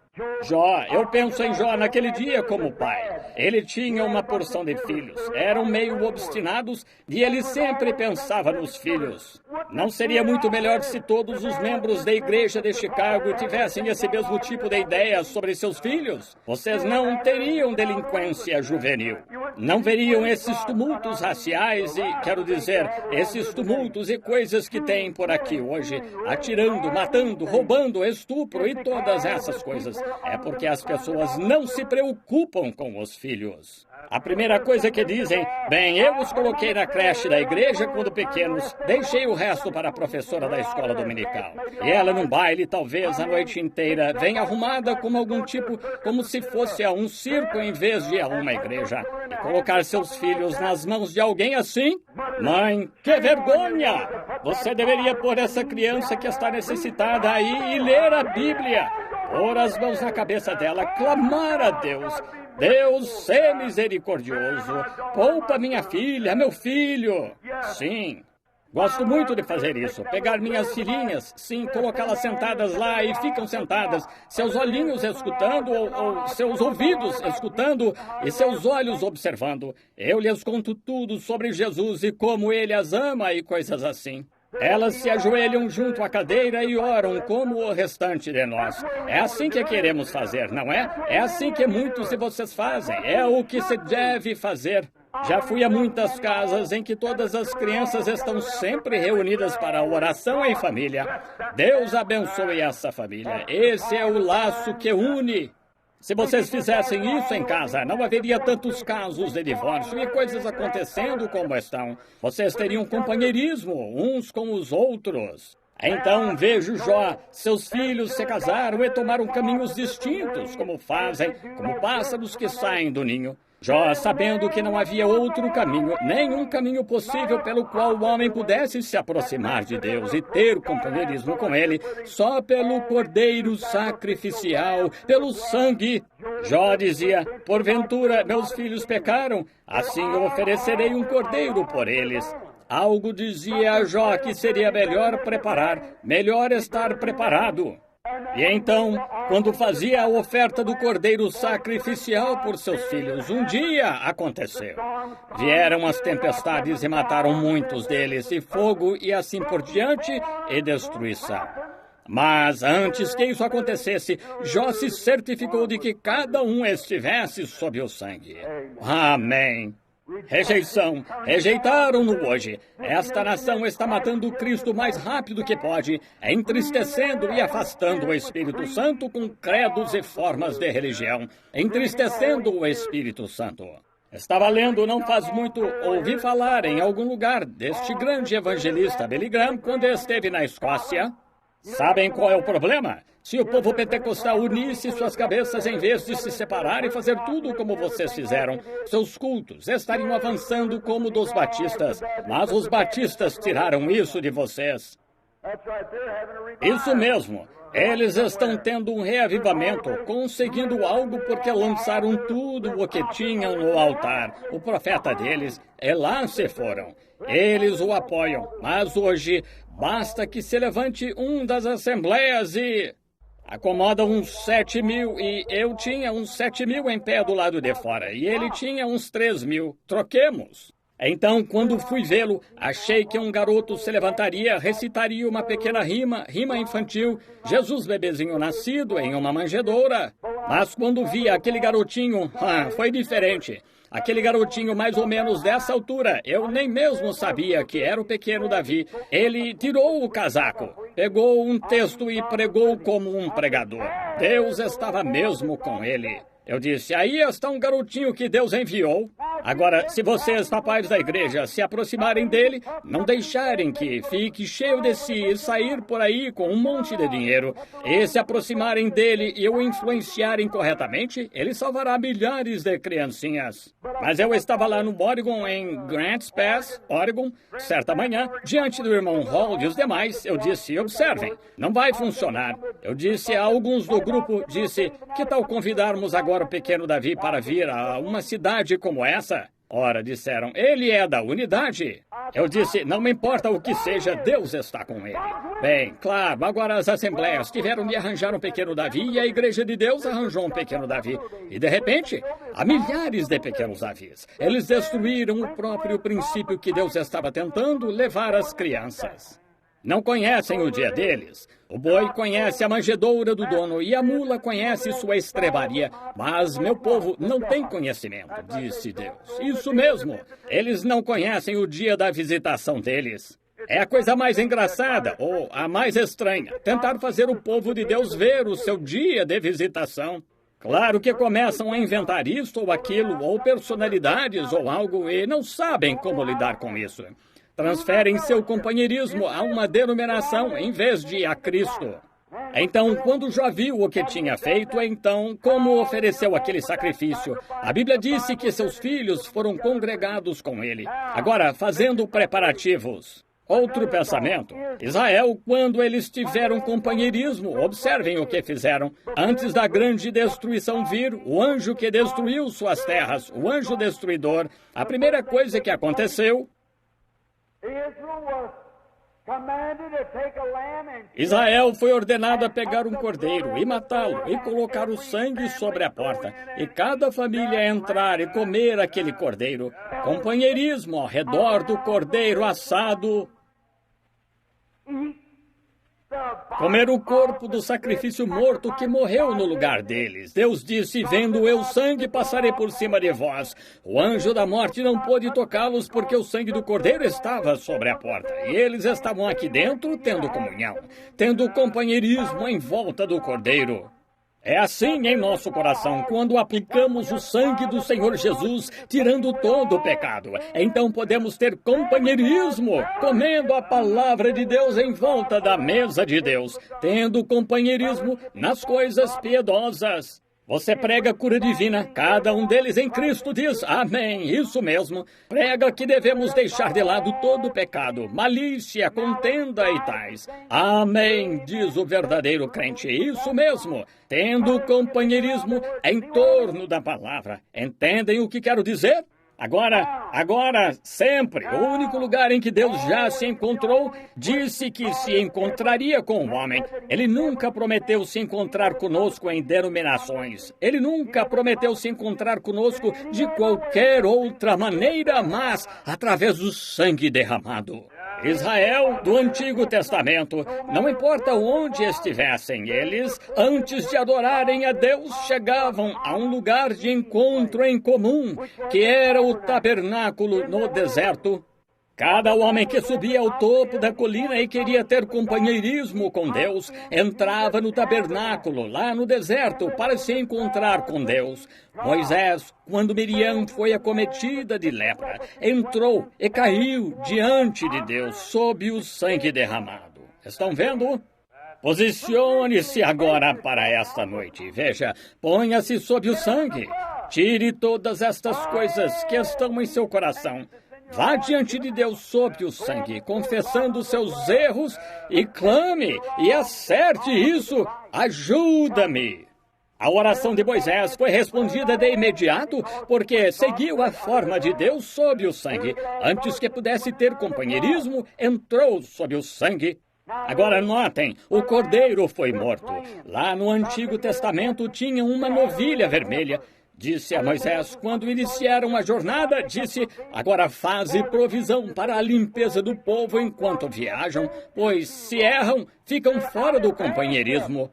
Jó, eu penso em Jó naquele dia como pai. Ele tinha uma porção de filhos, eram meio obstinados e ele sempre pensava nos filhos. Não seria muito melhor se todos os membros da igreja de Chicago tivessem esse mesmo tipo de ideia sobre seus filhos? Vocês não teriam delinquência juvenil. Não veriam esses tumultos raciais e, quero dizer, esses tumultos e coisas que tem por aqui hoje, atirando, matando, roubando, estupro e todas essas coisas. É porque as pessoas não se preocupam com os filhos. A primeira coisa que dizem, bem, eu os coloquei na creche da igreja quando pequenos, deixei o resto para a professora da escola dominical. E ela num baile, talvez a noite inteira, vem arrumada como algum tipo, como se fosse a um circo em vez de a uma igreja. E colocar seus filhos nas mãos de alguém assim? Mãe, que vergonha! Você deveria pôr essa criança que está necessitada aí e ler a Bíblia. Pôr as mãos na cabeça dela, clamar a Deus. Deus, sê misericordioso. Poupa minha filha, meu filho. Sim, gosto muito de fazer isso. Pegar minhas filhinhas, sim, colocá-las sentadas lá e ficam sentadas. Seus olhinhos escutando ou seus ouvidos escutando e seus olhos observando. Eu lhes conto tudo sobre Jesus e como ele as ama e coisas assim. Elas se ajoelham junto à cadeira e oram como o restante de nós. É assim que queremos fazer, não é? É assim que muitos de vocês fazem. É o que se deve fazer. Já fui a muitas casas em que todas as crianças estão sempre reunidas para a oração em família. Deus abençoe essa família. Esse é o laço que une. Se vocês fizessem isso em casa, não haveria tantos casos de divórcio e coisas acontecendo como estão. Vocês teriam companheirismo uns com os outros. Então vejo Jó, seus filhos se casaram e tomaram caminhos distintos, como fazem, como pássaros que saem do ninho. Jó, sabendo que não havia outro caminho, nenhum caminho possível pelo qual o homem pudesse se aproximar de Deus e ter companheirismo com ele, só pelo cordeiro sacrificial, pelo sangue. Jó dizia, porventura meus filhos pecaram, assim eu oferecerei um cordeiro por eles. Algo dizia a Jó que seria melhor preparar, melhor estar preparado. E então, quando fazia a oferta do cordeiro sacrificial por seus filhos, um dia aconteceu. Vieram as tempestades e mataram muitos deles, e fogo e assim por diante, e destruição. Mas antes que isso acontecesse, Jó se certificou de que cada um estivesse sob o sangue. Amém. Rejeição. Rejeitaram-no hoje. Esta nação está matando o Cristo o mais rápido que pode, entristecendo e afastando o Espírito Santo com credos e formas de religião. Entristecendo o Espírito Santo. Estava lendo não faz muito, ouvi falar em algum lugar deste grande evangelista Billy Graham quando esteve na Escócia. Sabem qual é o problema? Se o povo pentecostal unisse suas cabeças em vez de se separar e fazer tudo como vocês fizeram, seus cultos estariam avançando como dos batistas, mas os batistas tiraram isso de vocês. Isso mesmo. Eles estão tendo um reavivamento, conseguindo algo porque lançaram tudo o que tinham no altar. O profeta deles, e lá se foram. Eles o apoiam, mas hoje basta que se levante um das assembleias e acomoda uns 7.000 e eu tinha uns 7.000 em pé do lado de fora e ele tinha uns 3.000. Troquemos. Então, quando fui vê-lo, achei que um garoto se levantaria, recitaria uma pequena rima infantil, Jesus bebezinho nascido em uma manjedoura. Mas quando vi aquele garotinho, foi diferente. Aquele garotinho mais ou menos dessa altura, eu nem mesmo sabia que era o pequeno Davi. Ele tirou o casaco, pegou um texto e pregou como um pregador. Deus estava mesmo com ele. Eu disse, aí está um garotinho que Deus enviou. Agora, se vocês, papais da igreja, se aproximarem dele, não deixarem que fique cheio de si e sair por aí com um monte de dinheiro, e se aproximarem dele e o influenciarem corretamente, ele salvará milhares de criancinhas. Mas eu estava lá no Oregon, em Grants Pass, Oregon, certa manhã, diante do irmão Hall e os demais, eu disse, observem, não vai funcionar. Eu disse a alguns do grupo, que tal convidarmos agora o pequeno Davi para vir a uma cidade como essa? Ora, disseram, ele é da unidade. Eu disse, não me importa o que seja, Deus está com ele. Bem, claro, agora as assembleias tiveram de arranjar um pequeno Davi e a Igreja de Deus arranjou um pequeno Davi. E de repente, há milhares de pequenos Davis. Eles destruíram o próprio princípio que Deus estava tentando levar às crianças. Não conhecem o dia deles. O boi conhece a manjedoura do dono e a mula conhece sua estrebaria. Mas meu povo não tem conhecimento, disse Deus. Isso mesmo. Eles não conhecem o dia da visitação deles. É a coisa mais engraçada, ou a mais estranha, tentar fazer o povo de Deus ver o seu dia de visitação. Claro que começam a inventar isso ou aquilo, ou personalidades ou algo, e não sabem como lidar com isso. Transferem seu companheirismo a uma denominação em vez de a Cristo. Então, quando já viu o que tinha feito, então, como ofereceu aquele sacrifício? A Bíblia disse que seus filhos foram congregados com ele. Agora, fazendo preparativos. Outro pensamento. Israel, quando eles tiveram companheirismo, observem o que fizeram. Antes da grande destruição vir, o anjo que destruiu suas terras, o anjo destruidor, a primeira coisa que aconteceu... Israel foi ordenado a pegar um cordeiro e matá-lo e colocar o sangue sobre a porta e cada família entrar e comer aquele cordeiro. Companheirismo ao redor do cordeiro assado. Comer o corpo do sacrifício morto que morreu no lugar deles. Deus disse, vendo eu sangue, passarei por cima de vós. O anjo da morte não pôde tocá-los porque o sangue do cordeiro estava sobre a porta. E eles estavam aqui dentro tendo comunhão, tendo companheirismo em volta do cordeiro. É assim em nosso coração, quando aplicamos o sangue do Senhor Jesus, tirando todo o pecado. Então podemos ter companheirismo, comendo a palavra de Deus em volta da mesa de Deus, tendo companheirismo nas coisas piedosas. Você prega cura divina, cada um deles em Cristo diz, amém, isso mesmo. Prega que devemos deixar de lado todo o pecado, malícia, contenda e tais. Amém, diz o verdadeiro crente, isso mesmo. Tendo companheirismo em torno da palavra. Entendem o que quero dizer? Agora, sempre, o único lugar em que Deus já se encontrou, disse que se encontraria com o homem. Ele nunca prometeu se encontrar conosco em denominações. Ele nunca prometeu se encontrar conosco de qualquer outra maneira, mas através do sangue derramado. Israel do Antigo Testamento, não importa onde estivessem, eles, antes de adorarem a Deus, chegavam a um lugar de encontro em comum, que era o tabernáculo no deserto. Cada homem que subia ao topo da colina e queria ter companheirismo com Deus, entrava no tabernáculo, lá no deserto, para se encontrar com Deus. Moisés, quando Miriam foi acometida de lepra, entrou e caiu diante de Deus, sob o sangue derramado. Estão vendo? Posicione-se agora para esta noite. Veja, ponha-se sob o sangue. Tire todas estas coisas que estão em seu coração. Vá diante de Deus sob o sangue, confessando seus erros e clame e acerte isso. Ajuda-me. A oração de Moisés foi respondida de imediato porque seguiu a forma de Deus sob o sangue. Antes que pudesse ter companheirismo, entrou sob o sangue. Agora notem, o cordeiro foi morto. Lá no Antigo Testamento tinha uma novilha vermelha. Disse a Moisés, quando iniciaram a jornada, disse, agora faze provisão para a limpeza do povo enquanto viajam, pois se erram, ficam fora do companheirismo.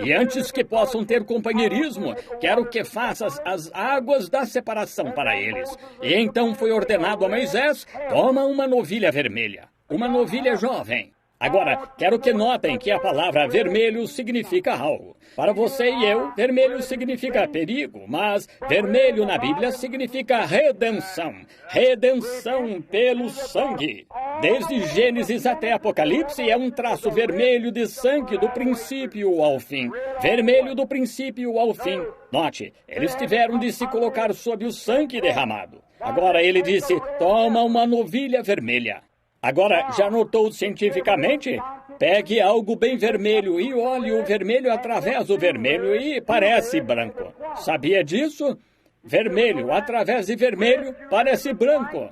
E antes que possam ter companheirismo, quero que faças as águas da separação para eles. E então foi ordenado a Moisés, toma uma novilha vermelha, uma novilha jovem. Agora, quero que notem que a palavra vermelho significa algo. Para você e eu, vermelho significa perigo, mas vermelho na Bíblia significa redenção. Redenção pelo sangue. Desde Gênesis até Apocalipse é um traço vermelho de sangue do princípio ao fim. Vermelho do princípio ao fim. Note, eles tiveram de se colocar sob o sangue derramado. Agora ele disse, toma uma novilha vermelha. Agora, já notou cientificamente? Pegue algo bem vermelho e olhe o vermelho através do vermelho e parece branco. Sabia disso? Vermelho através de vermelho parece branco.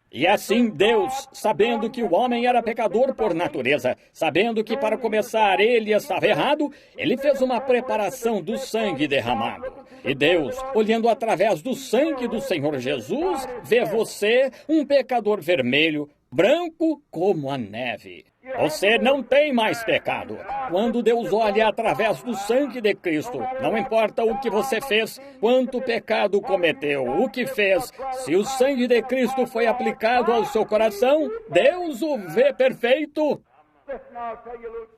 E assim Deus, sabendo que o homem era pecador por natureza, sabendo que para começar ele estava errado, ele fez uma preparação do sangue derramado. E Deus, olhando através do sangue do Senhor Jesus, vê você, um pecador vermelho, branco como a neve. Você não tem mais pecado. Quando Deus olha através do sangue de Cristo, não importa o que você fez, quanto pecado cometeu, o que fez, se o sangue de Cristo foi aplicado ao seu coração, Deus o vê perfeito.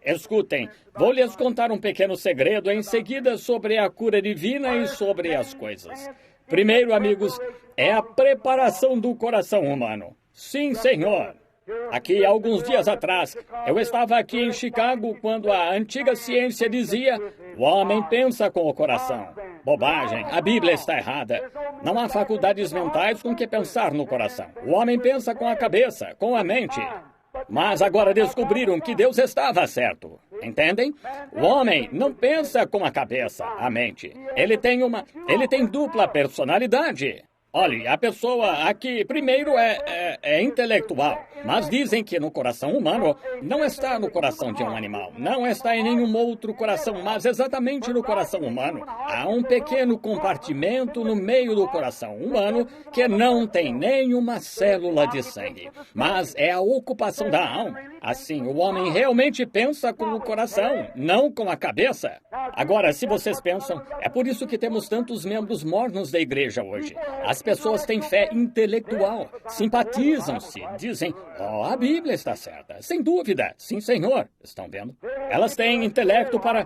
Escutem, vou lhes contar um pequeno segredo em seguida sobre a cura divina e sobre as coisas. Primeiro, amigos, é a preparação do coração humano. Sim, Senhor. Aqui, alguns dias atrás, eu estava aqui em Chicago quando a antiga ciência dizia o homem pensa com o coração. Bobagem, a Bíblia está errada. Não há faculdades mentais com que pensar no coração. O homem pensa com a cabeça, com a mente. Mas agora descobriram que Deus estava certo. Entendem? O homem não pensa com a cabeça, a mente. Ele tem dupla personalidade. Olhe, a pessoa aqui, primeiro, é intelectual, mas dizem que no coração humano não está no coração de um animal, não está em nenhum outro coração, mas exatamente no coração humano. Há um pequeno compartimento no meio do coração humano que não tem nenhuma célula de sangue, mas é a ocupação da alma. Assim, o homem realmente pensa com o coração, não com a cabeça. Agora, se vocês pensam, é por isso que temos tantos membros mornos da igreja hoje. As pessoas têm fé intelectual, simpatizam-se, dizem, a Bíblia está certa. Sem dúvida, sim, Senhor. Estão vendo? Elas têm intelecto para,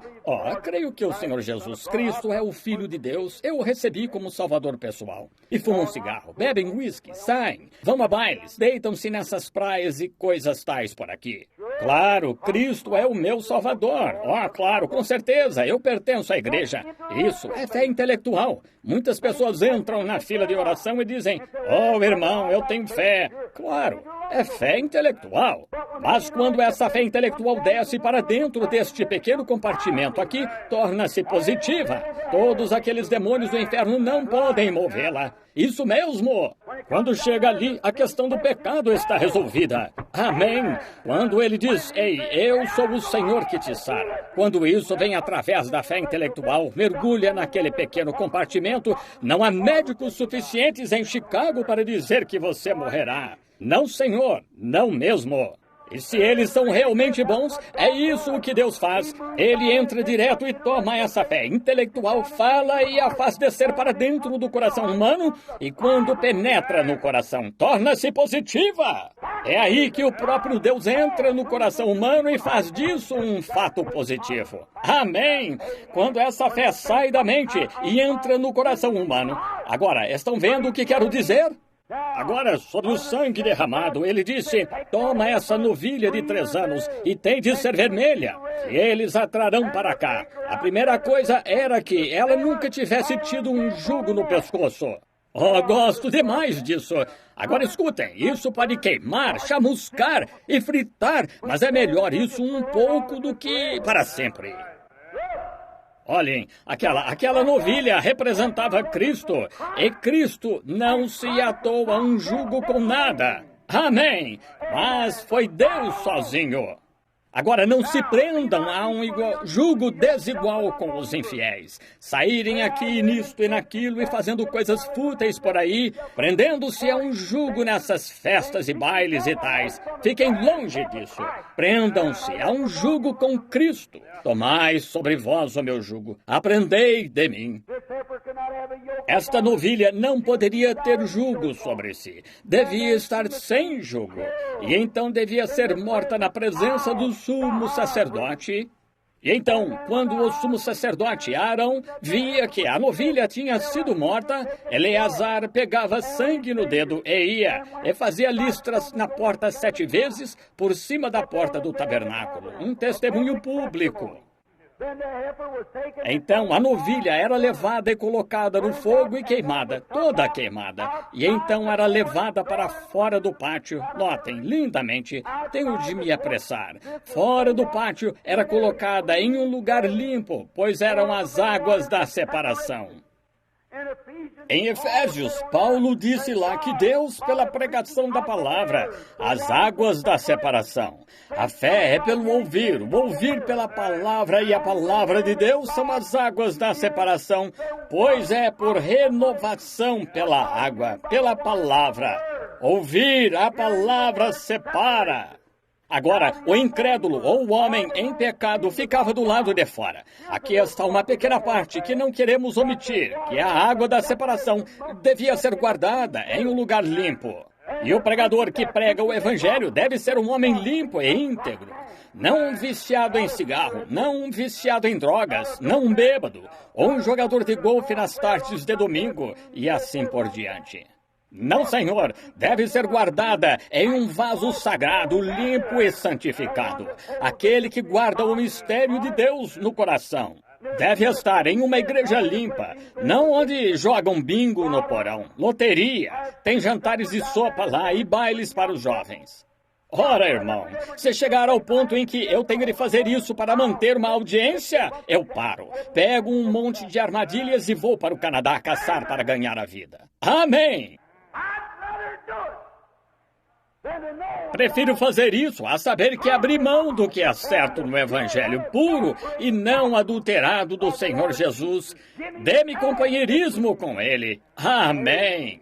creio que o Senhor Jesus Cristo é o Filho de Deus, eu o recebi como Salvador pessoal. E fumam um cigarro, bebem uísque, saem, vão a bailes, deitam-se nessas praias e coisas tais por aqui. Claro, Cristo é o meu Salvador. Claro, com certeza, eu pertenço à igreja. Isso é fé intelectual. Muitas pessoas entram na fila de oração e dizem, irmão, eu tenho fé. Claro, é fé intelectual. Mas quando essa fé intelectual desce para dentro deste pequeno compartimento aqui, torna-se positiva. Todos aqueles demônios do inferno não podem movê-la. Isso mesmo! Quando chega ali, a questão do pecado está resolvida. Amém! Quando ele diz, eu sou o Senhor que te sara. Quando isso vem através da fé intelectual, mergulha naquele pequeno compartimento, não há médicos suficientes em Chicago para dizer que você morrerá. Não, Senhor, não mesmo. E se eles são realmente bons, é isso o que Deus faz. Ele entra direto e toma essa fé intelectual, fala e a faz descer para dentro do coração humano, e quando penetra no coração, torna-se positiva. É aí que o próprio Deus entra no coração humano e faz disso um fato positivo. Amém! Quando essa fé sai da mente e entra no coração humano. Agora, estão vendo o que quero dizer? Agora, sobre o sangue derramado, ele disse, toma essa novilha de 3 anos e tem de ser vermelha. E eles a trarão para cá. A primeira coisa era que ela nunca tivesse tido um jugo no pescoço. Oh, gosto demais disso. Agora escutem, isso pode queimar, chamuscar e fritar, mas é melhor isso um pouco do que para sempre. Olhem, aquela novilha representava Cristo, e Cristo não se atou a um jugo com nada. Amém! Mas foi Deus sozinho. Agora, não se prendam a um jugo desigual com os infiéis. Saírem aqui nisto e naquilo e fazendo coisas fúteis por aí, prendendo-se a um jugo nessas festas e bailes e tais. Fiquem longe disso. Prendam-se a um jugo com Cristo. Tomai sobre vós o meu jugo. Aprendei de mim. Esta novilha não poderia ter jugo sobre si. Devia estar sem jugo. E então devia ser morta na presença do sumo sacerdote. E então, quando o sumo sacerdote Arão via que a novilha tinha sido morta, Eleazar pegava sangue no dedo e ia, e fazia listras na porta 7 vezes por cima da porta do tabernáculo, um testemunho público. Então a novilha era levada e colocada no fogo e queimada, toda queimada. E então era levada para fora do pátio. Notem, lindamente, tenho de me apressar. Fora do pátio era colocada em um lugar limpo, pois eram as águas da separação. Em Efésios, Paulo disse lá que Deus, pela pregação da palavra, as águas da separação. A fé é pelo ouvir, o ouvir pela palavra, e a palavra de Deus são as águas da separação, pois é por renovação pela água, pela palavra. Ouvir a palavra separa. Agora, o incrédulo ou o homem em pecado ficava do lado de fora. Aqui está uma pequena parte que não queremos omitir, que a água da separação devia ser guardada em um lugar limpo. E o pregador que prega o evangelho deve ser um homem limpo e íntegro. Não um viciado em cigarro, não um viciado em drogas, não um bêbado, ou um jogador de golfe nas tardes de domingo, e assim por diante. Não, Senhor, deve ser guardada em um vaso sagrado, limpo e santificado. Aquele que guarda o mistério de Deus no coração. Deve estar em uma igreja limpa, não onde jogam bingo no porão, loteria, tem jantares de sopa lá e bailes para os jovens. Ora, irmão, se chegar ao ponto em que eu tenho de fazer isso para manter uma audiência, eu paro, pego um monte de armadilhas e vou para o Canadá caçar para ganhar a vida. Amém! Prefiro fazer isso a saber que abri mão do que é certo no Evangelho puro e não adulterado do Senhor Jesus. Dê-me companheirismo com Ele. Amém.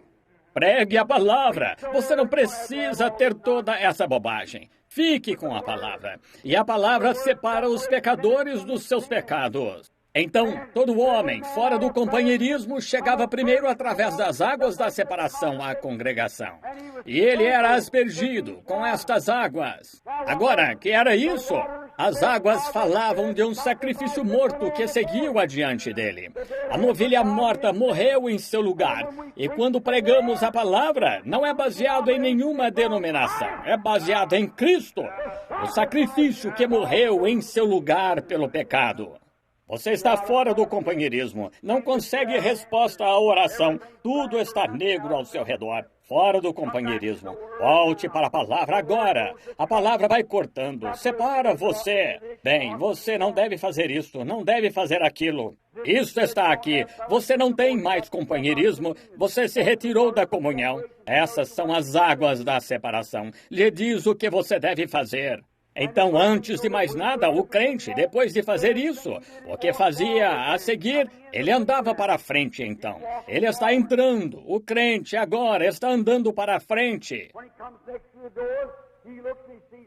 Pregue a palavra. Você não precisa ter toda essa bobagem. Fique com a palavra. E a palavra separa os pecadores dos seus pecados. Então, todo homem, fora do companheirismo, chegava primeiro através das águas da separação à congregação. E ele era aspergido com estas águas. Agora, que era isso? As águas falavam de um sacrifício morto que seguiu adiante dele. A novilha morta morreu em seu lugar. E quando pregamos a palavra, não é baseado em nenhuma denominação. É baseado em Cristo, o sacrifício que morreu em seu lugar pelo pecado. Você está fora do companheirismo, não consegue resposta à oração, tudo está negro ao seu redor, fora do companheirismo. Volte para a palavra agora, a palavra vai cortando, separa você. Bem, você não deve fazer isto, não deve fazer aquilo. Isto está aqui, você não tem mais companheirismo, você se retirou da comunhão. Essas são as águas da separação, lhe diz o que você deve fazer. Então, antes de mais nada, o crente, depois de fazer isso, o que fazia a seguir, ele andava para frente então. Ele está entrando, o crente agora está andando para frente.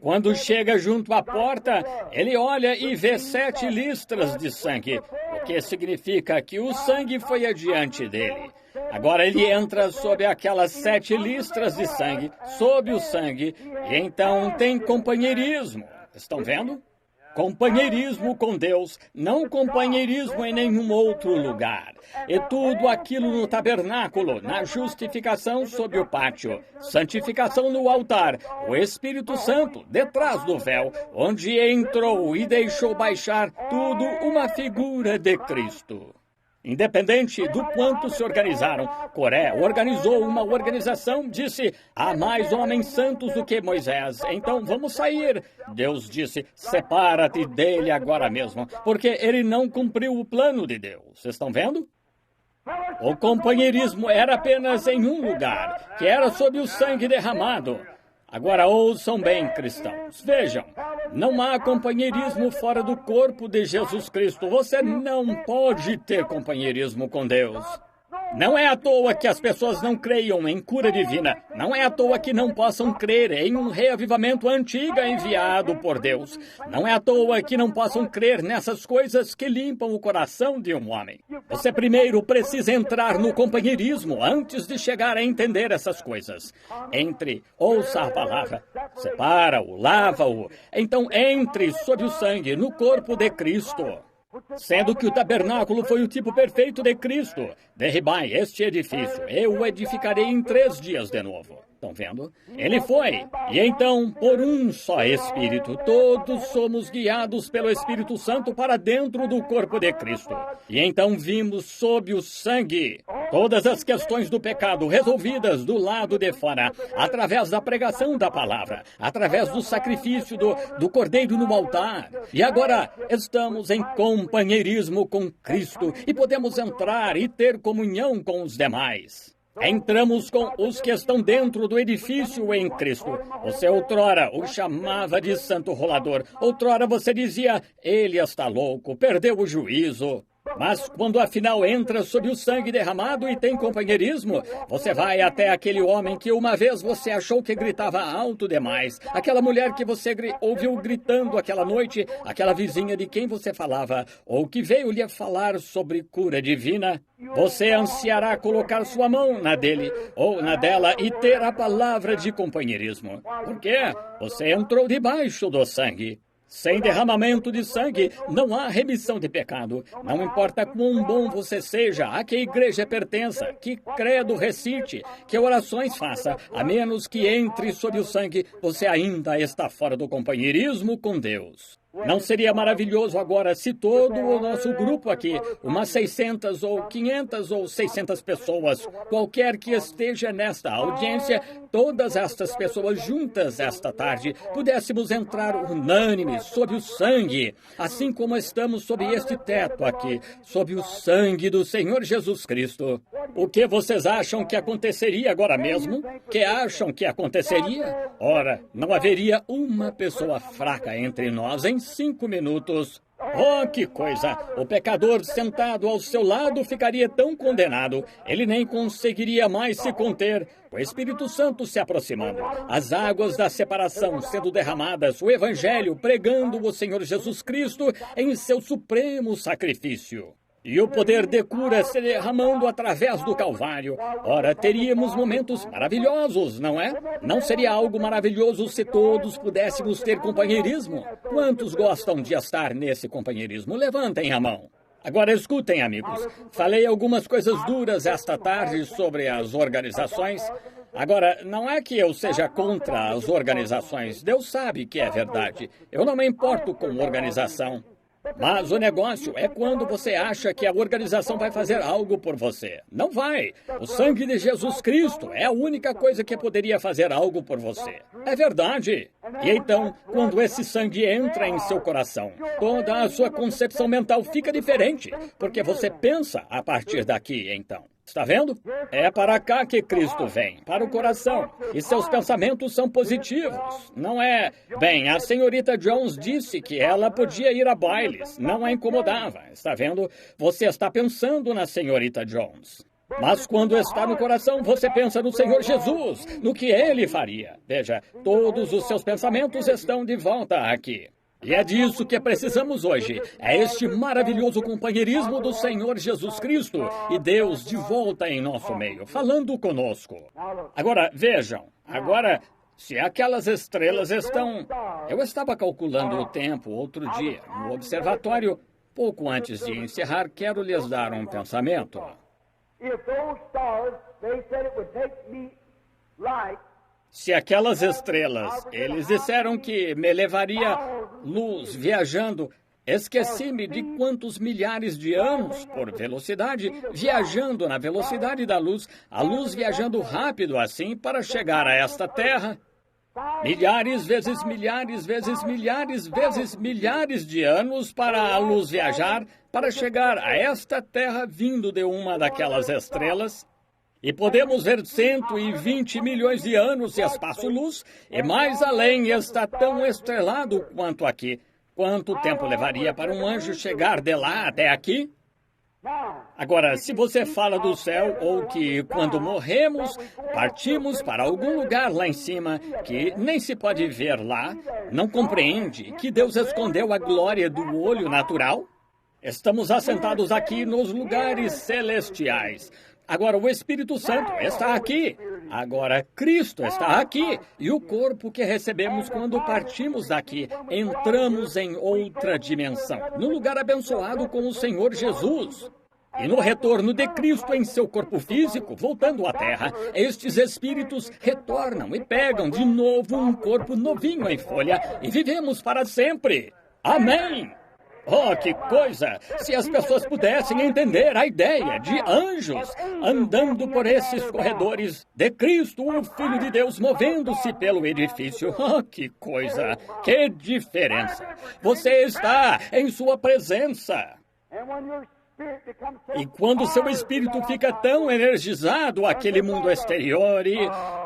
Quando chega junto à porta, ele olha e vê 7 listras de sangue, o que significa que o sangue foi adiante dele. Agora ele entra sob aquelas 7 listras de sangue, sob o sangue, e então tem companheirismo. Estão vendo? Companheirismo com Deus, não companheirismo em nenhum outro lugar. E tudo aquilo no tabernáculo, na justificação sob o pátio, santificação no altar, o Espírito Santo detrás do véu, onde entrou e deixou baixar tudo uma figura de Cristo. Independente do quanto se organizaram, Coré organizou uma organização, disse, há mais homens santos do que Moisés, então vamos sair. Deus disse, separa-te dele agora mesmo, porque ele não cumpriu o plano de Deus. Estão vendo? O companheirismo era apenas em um lugar, que era sob o sangue derramado. Agora ouçam bem, cristãos. Vejam, não há companheirismo fora do corpo de Jesus Cristo. Você não pode ter companheirismo com Deus. Não é à toa que as pessoas não creiam em cura divina. Não é à toa que não possam crer em um reavivamento antigo enviado por Deus. Não é à toa que não possam crer nessas coisas que limpam o coração de um homem. Você primeiro precisa entrar no companheirismo antes de chegar a entender essas coisas. Entre, ouça a palavra, separa-o, lava-o. Então entre sob o sangue no corpo de Cristo. Sendo que o tabernáculo foi o tipo perfeito de Cristo. Derribai este edifício, eu o edificarei em 3 dias de novo. Estão vendo? Ele foi. E então, por um só Espírito, todos somos guiados pelo Espírito Santo para dentro do corpo de Cristo. E então vimos sob o sangue todas as questões do pecado resolvidas do lado de fora, através da pregação da palavra, através do sacrifício do cordeiro no altar. E agora estamos em companheirismo com Cristo e podemos entrar e ter comunhão com os demais. Entramos com os que estão dentro do edifício em Cristo. Você outrora o chamava de santo rolador. Outrora você dizia, ele está louco, perdeu o juízo. Mas quando afinal entra sob o sangue derramado e tem companheirismo, você vai até aquele homem que uma vez você achou que gritava alto demais, aquela mulher que você ouviu gritando aquela noite, aquela vizinha de quem você falava, ou que veio lhe falar sobre cura divina. Você ansiará colocar sua mão na dele ou na dela e ter a palavra de companheirismo. Por quê? Você entrou debaixo do sangue. Sem derramamento de sangue, não há remissão de pecado. Não importa quão bom você seja, a que igreja pertença, que credo recite, que orações faça, a menos que entre sob o sangue, você ainda está fora do companheirismo com Deus. Não seria maravilhoso agora se todo o nosso grupo aqui, umas 600 ou 500 ou 600 pessoas, qualquer que esteja nesta audiência, todas estas pessoas juntas esta tarde, pudéssemos entrar unânimes sob o sangue, assim como estamos sob este teto aqui, sob o sangue do Senhor Jesus Cristo. O que vocês acham que aconteceria agora mesmo? Que acham que aconteceria? Ora, não haveria uma pessoa fraca entre nós em 5 minutos. Oh, que coisa! O pecador sentado ao seu lado ficaria tão condenado, ele nem conseguiria mais se conter. O Espírito Santo se aproximando, as águas da separação sendo derramadas, o Evangelho pregando o Senhor Jesus Cristo em seu supremo sacrifício. E o poder de cura se derramando através do Calvário. Ora, teríamos momentos maravilhosos, não é? Não seria algo maravilhoso se todos pudéssemos ter companheirismo? Quantos gostam de estar nesse companheirismo? Levantem a mão. Agora escutem, amigos. Falei algumas coisas duras esta tarde sobre as organizações. Agora, não é que eu seja contra as organizações. Deus sabe que é verdade. Eu não me importo com organização. Mas o negócio é quando você acha que a organização vai fazer algo por você. Não vai. O sangue de Jesus Cristo é a única coisa que poderia fazer algo por você. É verdade. E então, quando esse sangue entra em seu coração, toda a sua concepção mental fica diferente, porque você pensa a partir daqui, então. Está vendo? É para cá que Cristo vem, para o coração. E seus pensamentos são positivos. Não é... Bem, a senhorita Jones disse que ela podia ir a bailes. Não a incomodava. Está vendo? Você está pensando na senhorita Jones. Mas quando está no coração, você pensa no Senhor Jesus, no que Ele faria. Veja, todos os seus pensamentos estão de volta aqui. E é disso que precisamos hoje. É este maravilhoso companheirismo do Senhor Jesus Cristo e Deus de volta em nosso meio, falando conosco. Agora, vejam, se aquelas estrelas estão... Eu estava calculando o tempo outro dia, no observatório. Pouco antes de encerrar, quero lhes dar um pensamento. Se aquelas estrelas, eles disseram que me levaria luz viajando, esqueci-me de quantos milhares de anos por velocidade, viajando na velocidade da luz, a luz viajando rápido assim para chegar a esta Terra. Milhares vezes milhares vezes milhares vezes milhares de anos para a luz viajar, para chegar a esta Terra vindo de uma daquelas estrelas. E podemos ver 120 milhões de anos de espaço-luz, e mais além está tão estrelado quanto aqui. Quanto tempo levaria para um anjo chegar de lá até aqui? Agora, se você fala do céu, ou que quando morremos, partimos para algum lugar lá em cima, que nem se pode ver lá, não compreende que Deus escondeu a glória do olho natural? Estamos assentados aqui nos lugares celestiais. Agora, o Espírito Santo está aqui. Agora, Cristo está aqui. E o corpo que recebemos quando partimos daqui, entramos em outra dimensão, no lugar abençoado com o Senhor Jesus. E no retorno de Cristo em seu corpo físico, voltando à terra, estes espíritos retornam e pegam de novo um corpo novinho em folha e vivemos para sempre. Amém! Oh, que coisa! Se as pessoas pudessem entender a ideia de anjos andando por esses corredores de Cristo, o Filho de Deus, movendo-se pelo edifício. Oh, que coisa! Que diferença! Você está em sua presença. E quando seu espírito fica tão energizado, aquele mundo exterior, e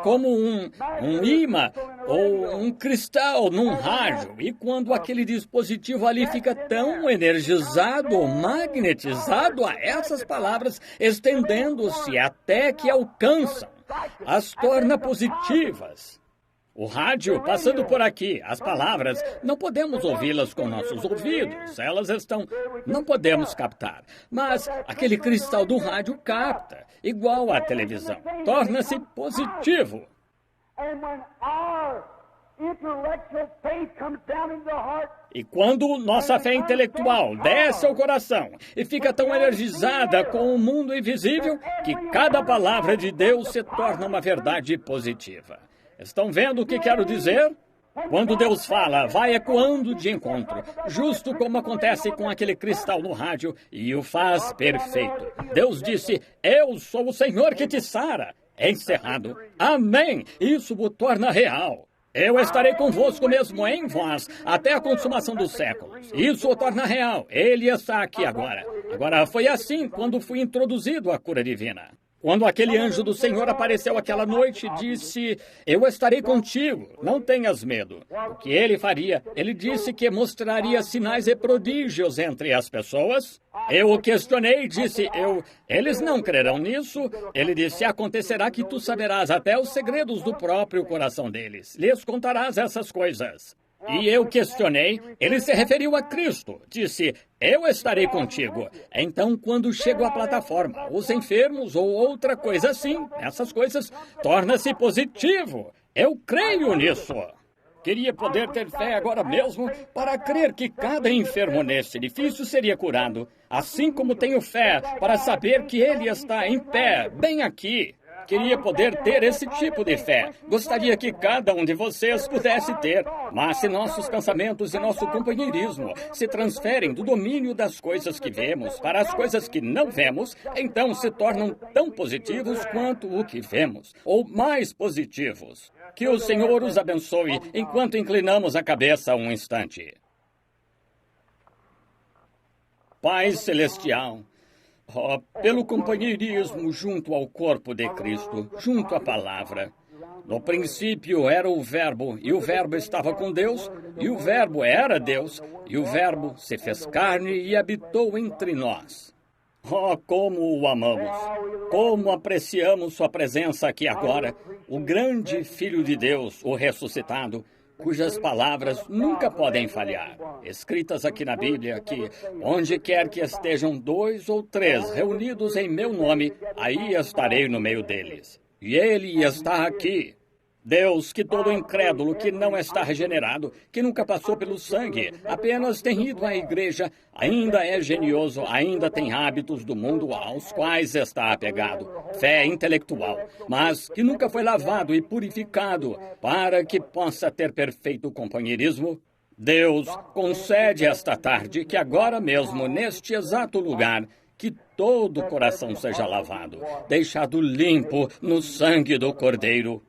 como um imã ou um cristal num rádio, e quando aquele dispositivo ali fica tão energizado, magnetizado a essas palavras, estendendo-se até que alcançam, as torna positivas. O rádio passando por aqui, as palavras, não podemos ouvi-las com nossos ouvidos, elas estão... não podemos captar. Mas aquele cristal do rádio capta, igual à televisão, torna-se positivo. E quando nossa fé intelectual desce ao coração e fica tão energizada com o mundo invisível que cada palavra de Deus se torna uma verdade positiva. Estão vendo o que quero dizer? Quando Deus fala, vai ecoando de encontro, justo como acontece com aquele cristal no rádio, e o faz perfeito. Deus disse, eu sou o Senhor que te sara. Encerrado. Amém! Isso o torna real. Eu estarei convosco mesmo em vós, até a consumação dos séculos. Isso o torna real. Ele está aqui agora. Agora, foi assim quando fui introduzido à cura divina. Quando aquele anjo do Senhor apareceu aquela noite, disse, eu estarei contigo, não tenhas medo. O que ele faria? Ele disse que mostraria sinais e prodígios entre as pessoas. Eu o questionei e disse, eles não crerão nisso. Ele disse, acontecerá que tu saberás até os segredos do próprio coração deles. Lhes contarás essas coisas. E eu questionei, ele se referiu a Cristo, disse, eu estarei contigo. Então, quando chego à plataforma, os enfermos ou outra coisa assim, essas coisas, torna-se positivo. Eu creio nisso. Queria poder ter fé agora mesmo para crer que cada enfermo neste edifício seria curado, assim como tenho fé para saber que ele está em pé, bem aqui. Queria poder ter esse tipo de fé. Gostaria que cada um de vocês pudesse ter. Mas se nossos pensamentos e nosso companheirismo se transferem do domínio das coisas que vemos para as coisas que não vemos, então se tornam tão positivos quanto o que vemos, ou mais positivos. Que o Senhor os abençoe enquanto inclinamos a cabeça um instante. Pai Celestial, oh, pelo companheirismo junto ao corpo de Cristo, junto à palavra. No princípio era o Verbo, e o Verbo estava com Deus, e o Verbo era Deus, e o Verbo se fez carne e habitou entre nós. Oh, como o amamos! Como apreciamos sua presença aqui agora, o grande Filho de Deus, o ressuscitado, cujas palavras nunca podem falhar, escritas aqui na Bíblia, que onde quer que estejam 2 ou 3 reunidos em meu nome, aí estarei no meio deles. E Ele está aqui. Deus, que todo incrédulo que não está regenerado, que nunca passou pelo sangue, apenas tem ido à igreja, ainda é genioso, ainda tem hábitos do mundo aos quais está apegado, fé intelectual, mas que nunca foi lavado e purificado para que possa ter perfeito companheirismo. Deus, concede esta tarde que agora mesmo, neste exato lugar, que todo o coração seja lavado, deixado limpo no sangue do Cordeiro.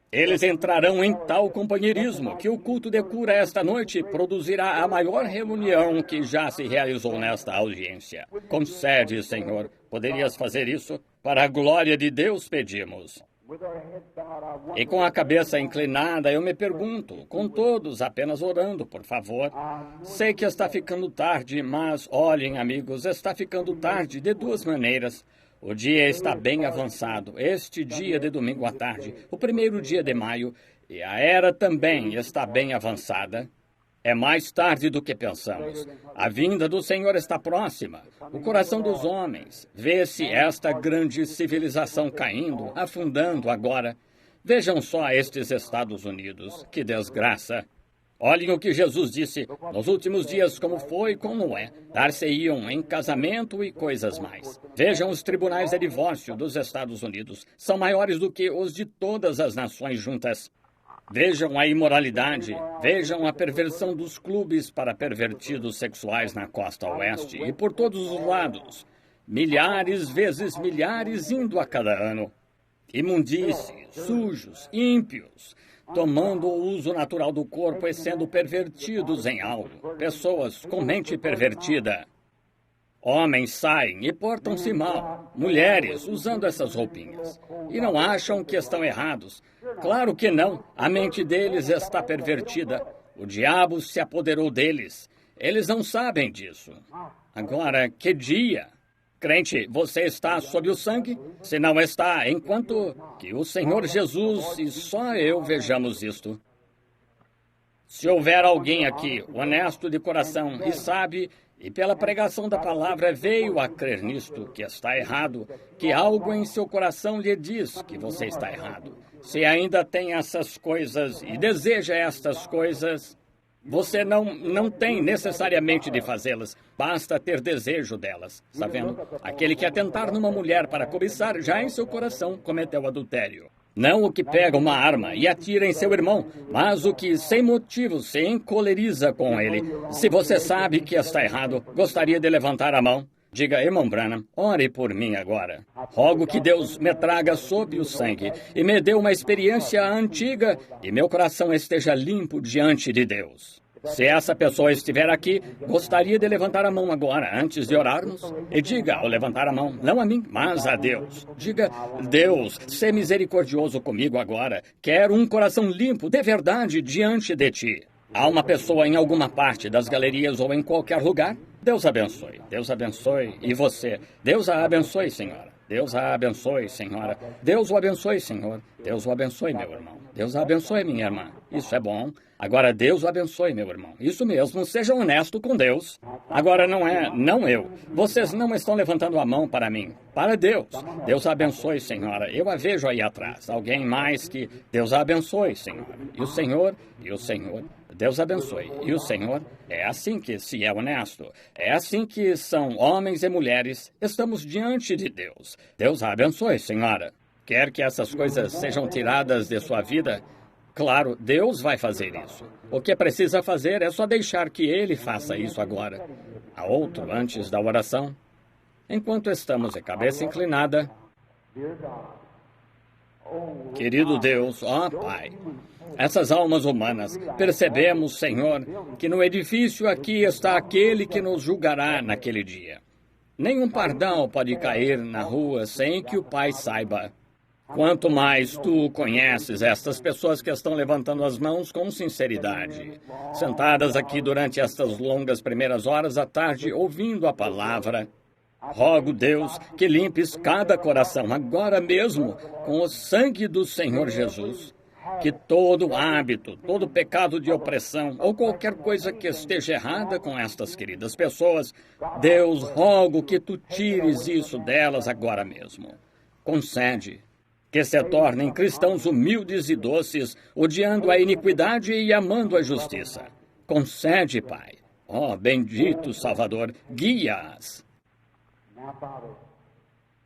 Eles entrarão em tal companheirismo que o culto de cura esta noite produzirá a maior reunião que já se realizou nesta audiência. Concede, Senhor, poderias fazer isso? Para a glória de Deus pedimos. E com a cabeça inclinada, eu me pergunto, com todos apenas orando, por favor. Sei que está ficando tarde, mas olhem, amigos, está ficando tarde de 2 maneiras. O dia está bem avançado, este dia de domingo à tarde, o primeiro dia de maio, e a era também está bem avançada. É mais tarde do que pensamos. A vinda do Senhor está próxima. O coração dos homens vê-se esta grande civilização caindo, afundando agora. Vejam só estes Estados Unidos, que desgraça. Olhem o que Jesus disse, nos últimos dias como foi com Noé, dar-se-iam em casamento e coisas mais. Vejam os tribunais de divórcio dos Estados Unidos, são maiores do que os de todas as nações juntas. Vejam a imoralidade, vejam a perversão dos clubes para pervertidos sexuais na costa oeste e por todos os lados. Milhares vezes milhares indo a cada ano. Imundícies, sujos, ímpios, tomando o uso natural do corpo e sendo pervertidos em algo. Pessoas com mente pervertida. Homens saem e portam-se mal. Mulheres usando essas roupinhas. E não acham que estão errados. Claro que não. A mente deles está pervertida. O diabo se apoderou deles. Eles não sabem disso. Agora, que dia? Crente, você está sob o sangue? Se não está, enquanto que o Senhor Jesus e só eu vejamos isto. Se houver alguém aqui, honesto de coração, e sabe, e pela pregação da palavra veio a crer nisto, que está errado, que algo em seu coração lhe diz que você está errado. Se ainda tem essas coisas e deseja estas coisas, você não tem necessariamente de fazê-las, basta ter desejo delas. Está vendo? Aquele que atentar numa mulher para cobiçar, já em seu coração cometeu adultério. Não o que pega uma arma e atira em seu irmão, mas o que sem motivo se encoleriza com ele. Se você sabe que está errado, gostaria de levantar a mão? Diga, irmão Branham, ore por mim agora. Rogo que Deus me traga sob o sangue e me dê uma experiência antiga e meu coração esteja limpo diante de Deus. Se essa pessoa estiver aqui, gostaria de levantar a mão agora, antes de orarmos? E diga, ao levantar a mão, não a mim, mas a Deus. Diga, Deus, sê misericordioso comigo agora. Quero um coração limpo, de verdade, diante de Ti. Há uma pessoa em alguma parte das galerias ou em qualquer lugar? Deus abençoe. Deus abençoe. E você? Deus a abençoe, senhora. Deus a abençoe, senhora. Deus o abençoe, senhor. Deus o abençoe, meu irmão. Deus a abençoe, minha irmã. Isso é bom. Agora, Deus o abençoe, meu irmão. Isso mesmo, seja honesto com Deus. Agora, não eu. Vocês não estão levantando a mão para mim. Para Deus. Deus a abençoe, senhora. Eu a vejo aí atrás. Alguém mais que Deus a abençoe, senhora. E o Senhor. Deus abençoe. E o Senhor, é assim que se é honesto. É assim que são homens e mulheres. Estamos diante de Deus. Deus a abençoe, senhora. Quer que essas coisas sejam tiradas de sua vida? Claro, Deus vai fazer isso. O que precisa fazer é só deixar que Ele faça isso agora. Há outro antes da oração. Enquanto estamos de cabeça inclinada. Querido Deus, ó Pai, essas almas humanas, percebemos, Senhor, que no edifício aqui está aquele que nos julgará naquele dia. Nenhum pardal pode cair na rua sem que o Pai saiba. Quanto mais tu conheces estas pessoas que estão levantando as mãos com sinceridade, sentadas aqui durante estas longas primeiras horas da tarde, ouvindo a palavra. Rogo, Deus, que limpes cada coração agora mesmo com o sangue do Senhor Jesus. Que todo hábito, todo pecado de opressão ou qualquer coisa que esteja errada com estas queridas pessoas, Deus, rogo que tu tires isso delas agora mesmo. Concede que se tornem cristãos humildes e doces, odiando a iniquidade e amando a justiça. Concede, Pai. Ó, bendito Salvador, guia-as.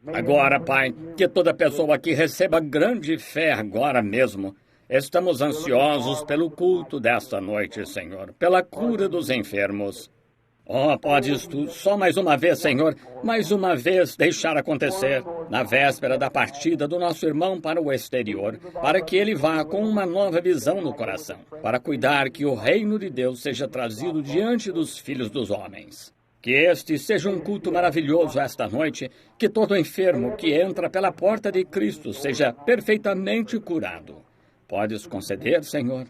Agora, Pai, que toda pessoa aqui receba grande fé agora mesmo. Estamos ansiosos pelo culto desta noite, Senhor, pela cura dos enfermos. Oh, podes tu, só mais uma vez, Senhor, mais uma vez deixar acontecer, na véspera da partida do nosso irmão para o exterior, para que ele vá com uma nova visão no coração, para cuidar que o reino de Deus seja trazido diante dos filhos dos homens. Que este seja um culto maravilhoso esta noite, que todo enfermo que entra pela porta de Cristo seja perfeitamente curado. Podes conceder, Senhor?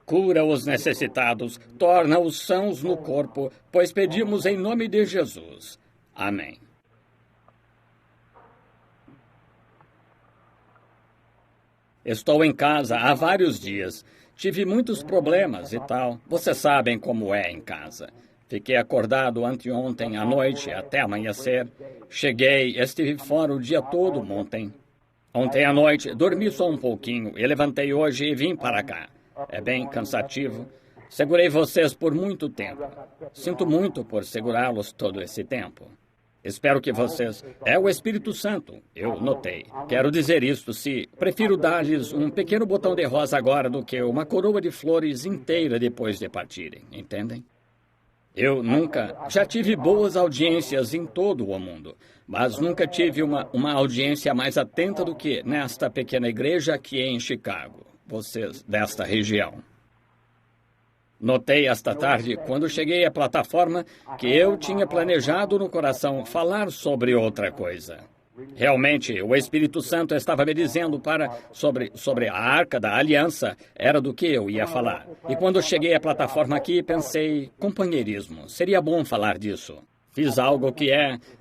Cura os necessitados, torna-os sãos no corpo, pois pedimos em nome de Jesus. Amém. Estou em casa há vários dias. Tive muitos problemas e tal. Vocês sabem como é em casa. Fiquei acordado anteontem à noite até amanhecer. Cheguei, estive fora o dia todo ontem. Ontem à noite, dormi só um pouquinho e levantei hoje e vim para cá. É bem cansativo. Segurei vocês por muito tempo. Sinto muito por segurá-los todo esse tempo. Espero que vocês... É o Espírito Santo, eu notei. Quero dizer isto, se prefiro dar-lhes um pequeno botão de rosa agora do que uma coroa de flores inteira depois de partirem, entendem? Eu nunca... Já tive boas audiências em todo o mundo, mas nunca tive uma audiência mais atenta do que nesta pequena igreja aqui em Chicago, vocês desta região. Notei esta tarde, quando cheguei à plataforma, que eu tinha planejado no coração falar sobre outra coisa. Realmente, o Espírito Santo estava me dizendo sobre a Arca da Aliança, era do que eu ia falar. E quando cheguei à plataforma aqui, pensei, companheirismo, seria bom falar disso. Fiz algo que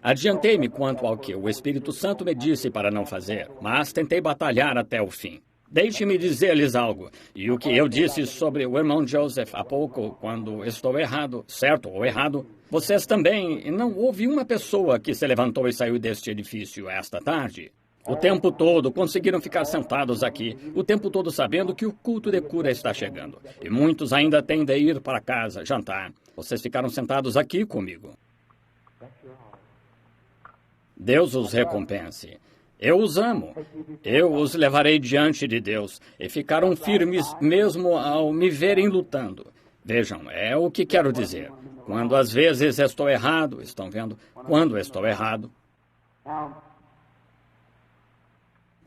adiantei-me quanto ao que o Espírito Santo me disse para não fazer, mas tentei batalhar até o fim. Deixe-me dizer-lhes algo, e o que eu disse sobre o irmão Joseph há pouco, quando estou errado, certo ou errado, vocês também, não houve uma pessoa que se levantou e saiu deste edifício esta tarde. O tempo todo conseguiram ficar sentados aqui, o tempo todo sabendo que o culto de cura está chegando. E muitos ainda têm de ir para casa, jantar. Vocês ficaram sentados aqui comigo. Deus os recompense. Eu os amo. Eu os levarei diante de Deus. E ficaram firmes mesmo ao me verem lutando. Vejam, é o que quero dizer. Quando às vezes estou errado, estão vendo? Quando estou errado.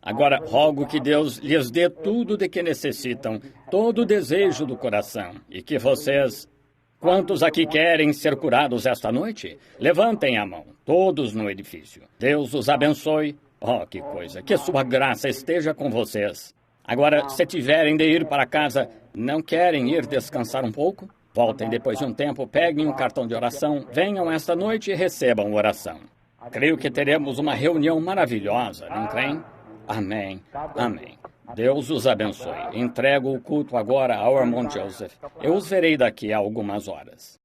Agora, rogo que Deus lhes dê tudo de que necessitam, todo o desejo do coração, e que vocês... Quantos aqui querem ser curados esta noite? Levantem a mão, todos no edifício. Deus os abençoe. Oh, que coisa! Que sua graça esteja com vocês. Agora, se tiverem de ir para casa, não querem ir descansar um pouco? Voltem depois de um tempo, peguem um cartão de oração, venham esta noite e recebam oração. Creio que teremos uma reunião maravilhosa, não creem? Amém. Amém. Deus os abençoe. Entrego o culto agora ao irmão Joseph. Eu os verei daqui a algumas horas.